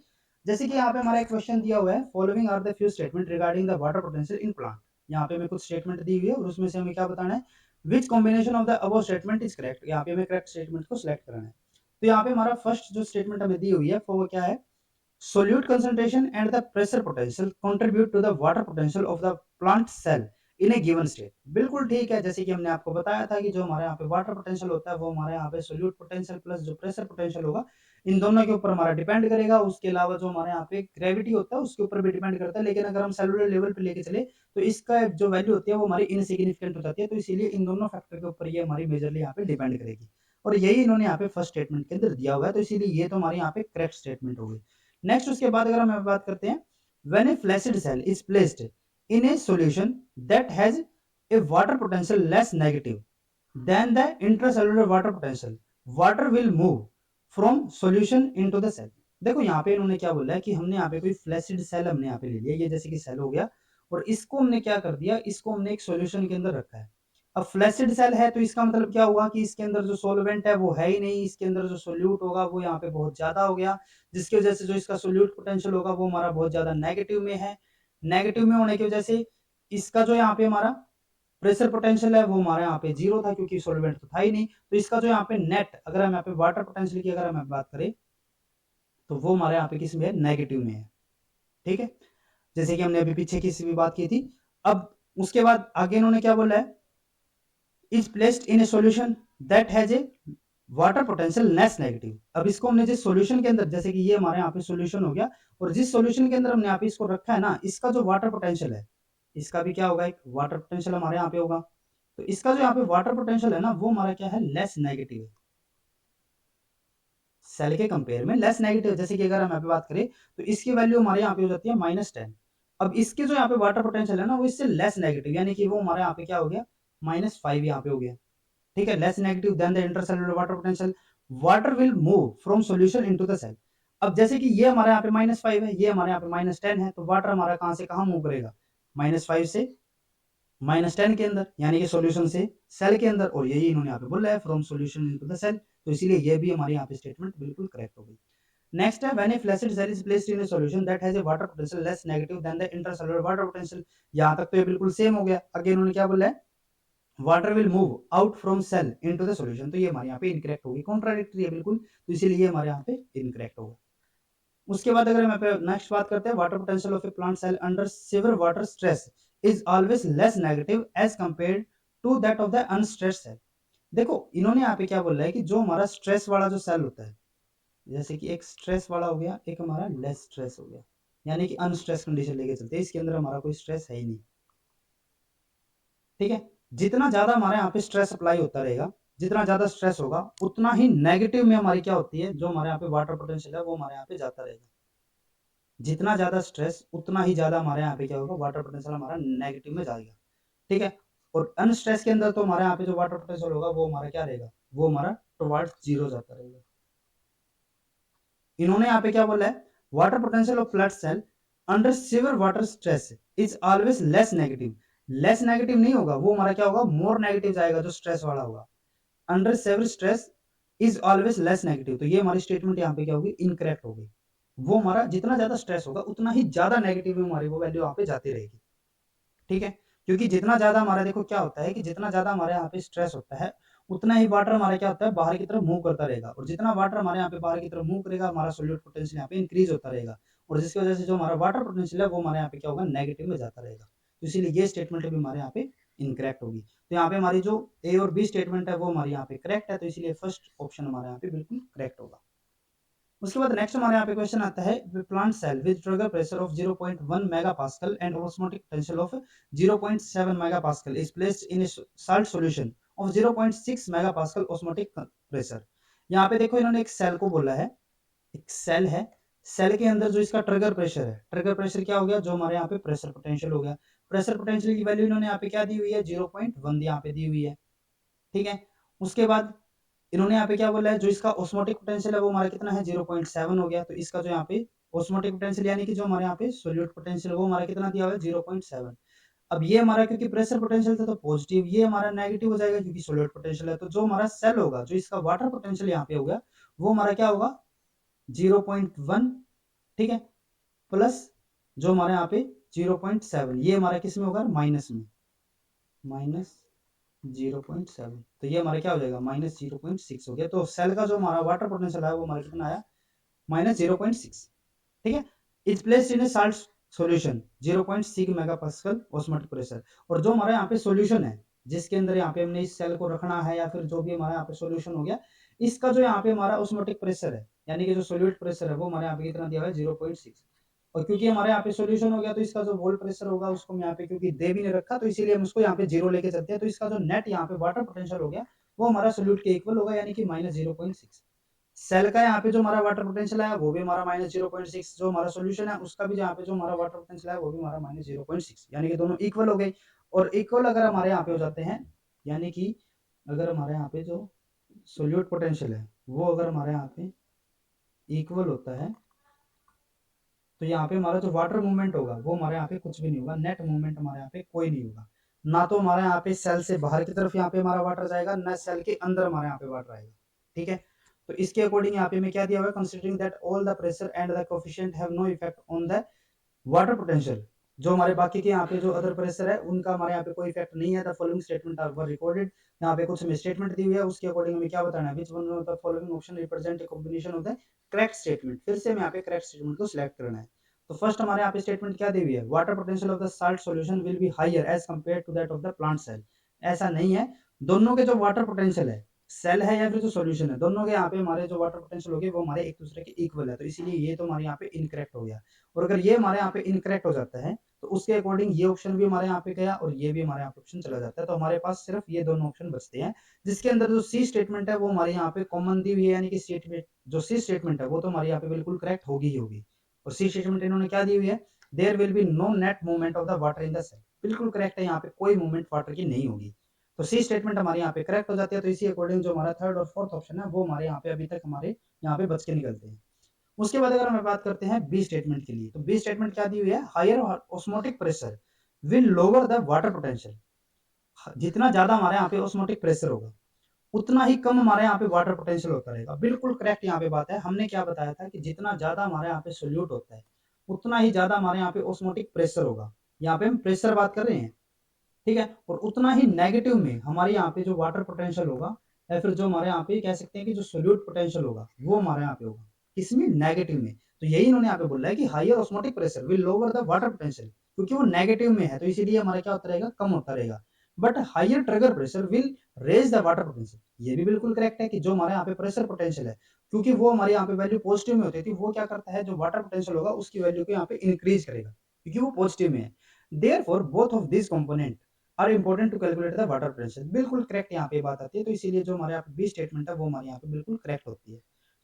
जैसे कि यहाँ पे हमारा एक क्वेश्चन दिया हुआ है, following are the few statement regarding the water potential in plant. यहाँ पे हमें कुछ स्टेटमेंट दी हुई है और उसमें से हमें क्या बताना है, which combination of the above statement is correct. यहाँ पे हमें करेक्ट स्टेटमेंट को सिलेक्ट करना है। तो यहाँ पे हमारा फर्स्ट जो स्टेटमेंट हमें दी हुई है वो क्या है, solute concentration and the pressure potential contribute to the water potential of the plant cell in a given state। बिल्कुल ठीक है, जैसे कि हमने आपको बताया था कि जो हमारे यहाँ पे वाटर पोटेंशियल होता है वो हमारे यहाँ पे सोल्यूट पोटेंशियल प्लस जो प्रेशर पोटेंशियल होगा इन दोनों के ऊपर हमारा डिपेंड करेगा। उसके अलावा जो हमारे यहाँ पे ग्रेविटी होता है उसके ऊपर भी डिपेंड करता है। लेकिन अगर हम सेलुलर लेवल पे लेके चले तो इसका जो वैल्यू होती है वो हमारी इनसिग्निफिकेंट हो जाती है। तो इसीलिए इन दोनों फैक्टर के ऊपर ये हमारी मेजरली यहाँ पे डिपेंड करेगी। और यही इन्होंने यहाँ पे फर्स्ट स्टेटमेंट के अंदर दिया हुआ है। तो इसीलिए ये तो हमारे यहाँ पे करेक्ट स्टेटमेंट हो गई। नेक्स्ट उसके बाद अगर हम बात करते हैं, when a flaccid cell is placed in a solution that has a water potential less negative than the intracellular water potential, water will move from solution into the cell. देखो यहाँ पे इन्होंने क्या बोला है कि हमने यहाँ पे कोई फ्लैसिड सेल हमने यहाँ पे ले लिया, ये जैसे कि सेल हो गया, और इसको हमने क्या कर दिया, इसको हमने एक सॉल्यूशन के अंदर रखा है। अब फ्लैसिड सेल है तो इसका मतलब क्या हुआ कि इसके अंदर जो सॉल्वेंट है वो है ही नहीं, इसके अंदर जो सोल्यूट होगा वो यहाँ पे बहुत ज्यादा हो गया, जिसकी वजह से जो इसका सोल्यूट पोटेंशियल होगा वो हमारा बहुत ज्यादा नेगेटिव में है। नेगेटिव में होने की वजह से इसका जो यहाँ पे हमारा प्रेशर पोटेंशियल है वो हमारे यहाँ पे जीरो था, क्योंकि सॉल्वेंट तो था ही नहीं। तो इसका जो यहाँ पे नेट, अगर हम यहाँ पे वाटर पोटेंशियल की अगर हम बात करें तो वो हमारे यहाँ पे किस में है, नेगेटिव में है। ठीक है, जैसे कि हमने अभी पीछे किसी भी बात की थी। अब उसके बाद आगे इन्होंने क्या बोला है, is placed in a solution that has a water potential less negative. अब इसको हमने जिस सॉल्यूशन के अंदर, जैसे कि ये हमारे यहाँ पे सॉल्यूशन हो गया, और जिस सॉल्यूशन के अंदर हमने यहाँ पे इसको रखा है ना, इसका जो वाटर पोटेंशियल है, इसका भी क्या होगा, एक वाटर पोटेंशियल हमारे यहाँ पे होगा। तो इसका जो यहाँ पे वाटर पोटेंशियल है ना वो हमारा क्या है, लेस नेगेटिव है, सेल के कंपेयर में लेस नेगेटिव। जैसे कि अगर हम यहाँ पे बात करें तो इसकी वैल्यू हमारे यहाँ पे हो जाती है -10। अब इसके जो यहाँ पे वाटर पोटेंशियल है ना वो इससे लेस नेगेटिव, यानी कि वो हमारे यहाँ पे क्या हो गया, -5 यहाँ पे हो गया। ठीक है, less negative than the intercellular water potential, water will move from solution into the cell. अब जैसे कि ये हमारे यहाँ पे -5 है, ये हमारे यहाँ पे -10 है, तो वाटर हमारा कहाँ से कहाँ मूव करेगा, -5 से -10 के अंदर, यानी कि सॉल्यूशन से सेल के अंदर। और यही इन्होंने यहाँ पे बोला है, from solution into the cell. तो इसीलिए ये भी हमारे यहाँ पे स्टेटमेंट बिल्कुल करेक्ट हो गई। नेक्स्ट है, when a flaccid cell is placed in a solution that has a water potential less negative than the intercellular water potential. यहाँ तक तो ये बिल्कुल सेम हो गया। आगे इन्होंने क्या बोला है, water will move out from cell into the solution. तो ये हमारे यहाँ पे इनकरेक्ट होगी, कॉन्ट्राडिक्टरी है बिल्कुल, तो इसीलिए हमारे यहाँ पे इनकरेक्ट होगा। उसके बाद अगर हम पे नेक्स्ट बात करते हैं, water potential of a plant cell under severe water stress is always less negative as compared to that of the unstressed cell. देखो इन्होंने यहाँ पे क्या बोला है कि जो हमारा स्ट्रेस वाला जो सेल होता है, जैसे कि एक स्ट्रेस वाला हो गया, एक हमारा लेस स्ट्रेस हो गया, यानी कि अनस्ट्रेस कंडीशन लेके चलते हैं, इसके अंदर हमारा कोई स्ट्रेस है ही नहीं। ठीक है, जितना ज्यादा हमारे यहाँ पे स्ट्रेस अप्लाई होता रहेगा, जितना ज्यादा स्ट्रेस होगा उतना ही नेगेटिव में हमारी क्या होती है, जो हमारे यहाँ पे वाटर पोटेंशियल है वो हमारे यहाँ पे जाता रहेगा। जितना ज्यादा स्ट्रेस उतना ही ज्यादा हमारे यहाँ पे क्या होगा, वाटर पोटेंशियल हमारा नेगेटिव में जाएगा। ठीक है, और अनस्ट्रेस के अंदर तो हमारे यहाँ पे जो वाटर पोटेंशियल होगा वो हमारा क्या रहेगा, वो हमारा टुवर्ड्स जीरो जाता रहेगा। इन्होंने यहाँ पे क्या बोला है, water potential of flood cell under severe water stress is always less negative. Less negative नहीं होगा, वो हमारा क्या होगा, मोर नेगेटिव जाएगा, जो स्ट्रेस वाला होगा। Under severe stress is always less negative. तो ये हमारी स्टेटमेंट यहाँ पे क्या होगी, इनकरेक्ट होगी। वो हमारा जितना ज्यादा स्ट्रेस होगा उतना ही ज्यादा नेगेटिव में हमारी वो वैल्यू यहाँ पे जाती रहेगी। ठीक है, क्योंकि जितना ज्यादा हमारा, देखो क्या होता है कि जितना ज्यादा हमारे यहाँ पे स्ट्रेस होता है उतना ही वाटर हमारा क्या होता है, बाहर की तरफ मूव करता रहेगा, और जितना वाटर हमारे यहाँ पे बाहर की तरफ मूव करेगा हमारा सोल्यूट पोटेंशियल यहाँ पे इंक्रीज होता रहेगा, और जिसकी वजह से जो हमारा वाटर पोटेंशियल है वो हमारे यहाँ पे क्या होगा, नेगेटिव में जाता रहेगा। तो इसीलिए ये स्टेटमेंट भी हमारे यहाँ पे इनकरेक्ट होगी। तो यहाँ पे हमारी जो ए और बी स्टेटमेंट है वो हमारे यहाँ पे करेक्ट है, तो इसीलिए फर्स्ट ऑप्शन हमारे यहाँ पे बिल्कुल करेक्ट होगा। उसके बाद नेक्स्ट हमारे यहाँ पे क्वेश्चन आता है, plant cell with turgor pressure of 0.1 megapascal and osmotic potential of 0.7 megapascal is placed in salt solution of 0.6 megapascal osmotic pressure. यहाँ पे देखो इन्होंने एक सेल को बोला है, एक सेल है, सेल के अंदर जो इसका ट्रिगर प्रेशर है, ट्रिगर प्रेशर क्या हो गया, जो हमारे यहाँ पे प्रेशर पोटेंशियल हो गया। प्रेशर पोटेंशियल की वैल्यू इन्होंने यहाँ पे क्या दी हुई है, 0.1 यहाँ पे दी हुई है। ठीक है, उसके बाद इन्होंने यहाँ पे क्या बोला है, जो इसका ऑस्मोटिक पोटेंशियल है वो हमारा कितना है, 0.7 हो गया। तो इसका जो यहाँ पे ऑस्मोटिक पोटेंशियल यानी कि जो हमारे यहाँ पे सोल्यूट पोटेंशियल वो हमारा कितना दिया हुआ है, 0.7। अब ये हमारा क्योंकि प्रेशर पोटेंशियल था तो पॉजिटिव, ये हमारा नेगेटिव हो जाएगा क्योंकि सोल्यूट पोटेंशियल है। तो जो हमारा सेल होगा, जो इसका वाटर पोटेंशियल यहाँ पे होगा वो हमारा क्या होगा, 0.1। ठीक है, प्लस जो हमारे यहाँ पे 0.7, ये हमारा किस में होगा, माइनस में, -0.7। तो ये हमारा क्या हो जाएगा, -0.6 हो गया। तो सेल का जो हमारा वाटर पोटेंशियल है वो हमारा कितना आया, -0.6। ठीक है, is placed in A salt solution 0.6 megapascal osmotic pressure. और जो हमारा यहाँ पे सॉल्यूशन है जिसके अंदर यहाँ पे हमने इस सेल को रखना है, या फिर जो भी हमारा यहाँ पे सॉल्यूशन हो गया, इसका जो यहाँ पे हमारा ऑस्मोटिक प्रेशर है, यानी कि जो सोल्यूट प्रेशर है वो हमारे यहाँ पे कितना दिया हुआ है 0.6। और क्योंकि हमारे यहाँ पे सॉल्यूशन हो गया तो इसका जो वोल्ट प्रेशर होगा उसको हम यहाँ पे क्योंकि दे भी नहीं रखा तो इसीलिए हम उसको यहाँ पे 0 लेके चलते हैं। तो इसका जो नेट यहाँ पे वाटर पोटेंशियल हो गया वो हमारा सोल्यूट के इक्वल होगा यानी कि -0.6। सेल का यहाँ पे जो हमारा वाटर पोटेंशियल है वो भी हमारा -0.6, जो हमारा सॉल्यूशन है उसका भी यहाँ पे जो हमारा वाटर पोटेंशियल है वो भी हमारा -0.6, यानी कि दोनों इक्वल हो गए। और इक्वल अगर हमारे यहाँ पे हो जाते हैं, यानी कि अगर हमारे यहाँ पे जो सोल्यूट पोटेंशियल है वो अगर हमारे यहाँ पे इक्वल होता है तो यहाँ पे हमारा जो वाटर मूवमेंट होगा वो हमारे यहाँ पे कुछ भी नहीं होगा, नेट मूवमेंट हमारे यहाँ पे कोई नहीं होगा। ना तो हमारे यहाँ पे सेल से बाहर की तरफ यहाँ पे हमारा वाटर जाएगा, ना सेल के अंदर हमारे यहाँ पे वाटर आएगा। ठीक है, तो इसके अकॉर्डिंग यहाँ पे मैं क्या दिया हुआ है, considering that all the pressure and the coefficient have no effect on the water potential, जो हमारे बाकी के यहाँ पे जो अदर प्रेशर है उनका हमारे यहाँ पे कोई इफेक्ट नहीं है। The following statement are were recorded, यहाँ पे कुछ हमें स्टेटमेंट दी हुई है उसके अकॉर्डिंग हमें क्या बताना है, which one of the following option represent a combination of the correct statement. फिर से हमें यहाँ पे करेक्ट स्टेटमेंट को सिलेक्ट करना है। तो फर्स्ट हमारे यहाँ पे स्टेटमेंट क्या दी हुई है, water potential of the salt solution will be higher as compare to that of the plant cell. ऐसा नहीं है, दोनों के जो वाटर पोटेंशियल है, सेल है या फिर जो सॉल्यूशन है, दोनों के यहाँ पे हमारे जो वाटर पोटेंशियल होगी वो हमारे एक दूसरे के इक्वल है। तो इसीलिए ये तो हमारे यहाँ पे इनकरेक्ट हो गया। और अगर ये हमारे यहाँ पे इनकरेक्ट हो जाता है तो उसके अकॉर्डिंग ये ऑप्शन भी हमारे यहाँ पे गया और ये भी हमारे यहाँ पे ऑप्शन चला जाता है। तो हमारे पास सिर्फ ये दोनों ऑप्शन बचते हैं, जिसके अंदर जो सी स्टेटमेंट है वो हमारे यहाँ पे कॉमन दी हुई है, यानी कि स्टेटमेंट जो सी स्टेटमेंट है वो तो हमारे यहाँ पे बिल्कुल करेक्ट होगी ही होगी। और सी स्टेटमेंट इन्होंने क्या दी हुई है, there will be no net movement of the water in the cell, बिल्कुल करेक्ट है, यहाँ पे कोई मूवमेंट वाटर की नहीं होगी। तो सी स्टेटमेंट हमारे यहाँ पे करेक्ट हो जाती है। तो इसी अकॉर्डिंग जो हमारा थर्ड और फोर्थ ऑप्शन है वो हमारे यहाँ पे अभी तक हमारे यहाँ पे बच के निकलते हैं। उसके बाद अगर हम बात करते हैं बी स्टेटमेंट के लिए, तो बी स्टेटमेंट क्या दी हुई है, higher osmotic pressure will lower the water potential. जितना ज्यादा हमारे यहाँ पे ऑस्मोटिक प्रेशर होगा उतना ही कम हमारे यहाँ पे वाटर पोटेंशियल होता रहेगा। बिल्कुल करेक्ट यहाँ पे बात है। हमने क्या बताया था कि जितना ज्यादा हमारे यहाँ पे सोल्यूट होता है उतना ही ज्यादा हमारे यहाँ पे ऑस्मोटिक प्रेशर होगा। यहाँ पे हम प्रेशर बात कर रहे हैं, ठीक है। और उतना ही नेगेटिव में हमारे यहाँ पे जो वाटर पोटेंशियल होगा या फिर जो हमारे यहाँ पे कह सकते हैं कि जो सोल्यूट पोटेंशियल होगा वो हमारे यहाँ पे होगा किसमें, नेगेटिव में। तो यही इन्होंने यहाँ पे बोला है कि higher osmotic pressure will lower the water potential, क्योंकि वो नेगेटिव में है तो इसीलिए हमारा क्या होता रहेगा, कम होता रहेगा। But higher turgor pressure will raise the water potential, ये भी बिल्कुल करेक्ट है कि जो हमारे यहाँ पे प्रेशर पोटेंशियल है, क्योंकि वो हमारे यहाँ पे वैल्यू पॉजिटिव में होती थी, वो क्या करता है, जो वाटर पोटेंशियल होगा उसकी वैल्यू को यहाँ पे इंक्रीज करेगा क्योंकि वो पॉजिटिव में है। Therefore both of this component are important to calculate the water pressure, बिल्कुल करेक्ट यहाँ पे बात आती है। तो इसीलिए जो हमारे यहाँ पे बी स्टेटमेंट है वो हमारे यहाँ पे बिल्कुल करेक्ट होती है,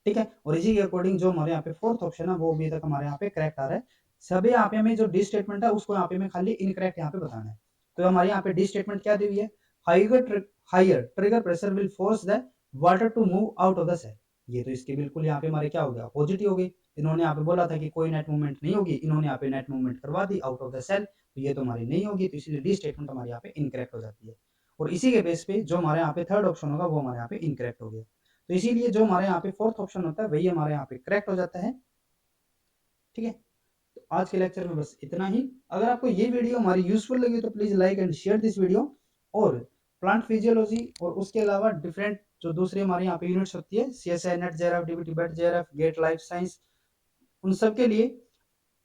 ठीक है। और इसी के अकॉर्डिंग जो हमारे यहाँ पे फोर्थ ऑप्शन है वो अभी तक हमारे यहाँ पे करेक्ट आ रहा है। सभी यहाँ पे हमें जो डी स्टेटमेंट है उसको यहाँ पे हमें खाली इनकरेक्ट यहाँ पे बताना है। तो हमारे यहाँ पे डी स्टेटमेंट क्या दी हुई है, higher turgor pressure will force the water to move out of the cell. ये तो इसके बिल्कुल यहाँ पे हमारे क्या हो गया, पॉजिटिव हो गई। इन्होंने यहाँ पे बोला था कि कोई नेट मूवमेंट नहीं होगी, इन्होंने यहाँ पे नेट मूवमेंट करवा दी आउट ऑफ द सेल, तो ये तो हमारी नहीं होगी। तो इसलिए डी स्टेटमेंट हमारे यहाँ पे इनकरेक्ट हो जाती है। और इसी के बेस पे जो हमारे यहाँ पे थर्ड ऑप्शन होगा वो हमारे यहाँ पे इनकरेक्ट हो गया। तो इसीलिए जो हमारे यहाँ पे फोर्थ ऑप्शन होता है वही हमारे यहाँ पे करेक्ट हो जाता है, ठीक है। तो आज के लेक्चर में बस इतना ही। अगर आपको ये वीडियो हमारी यूजफुल लगी तो please like and share this video. और प्लांट फिजियोलॉजी और उसके अलावा डिफरेंट जो दूसरे हमारे यहाँ पे यूनिट्स होती है, CSI नेट जेआरएफ, डीबीटी बेट जेआरएफ, गेट लाइफ साइंस, उन सब के लिए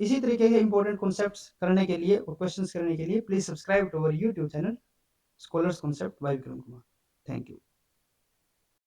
इसी तरीके के इंपॉर्टेंट कॉन्सेप्ट्स करने के लिए और क्वेश्चंस करने के लिए please subscribe to our YouTube channel scholars concept by Vikram Kumar. Thank you.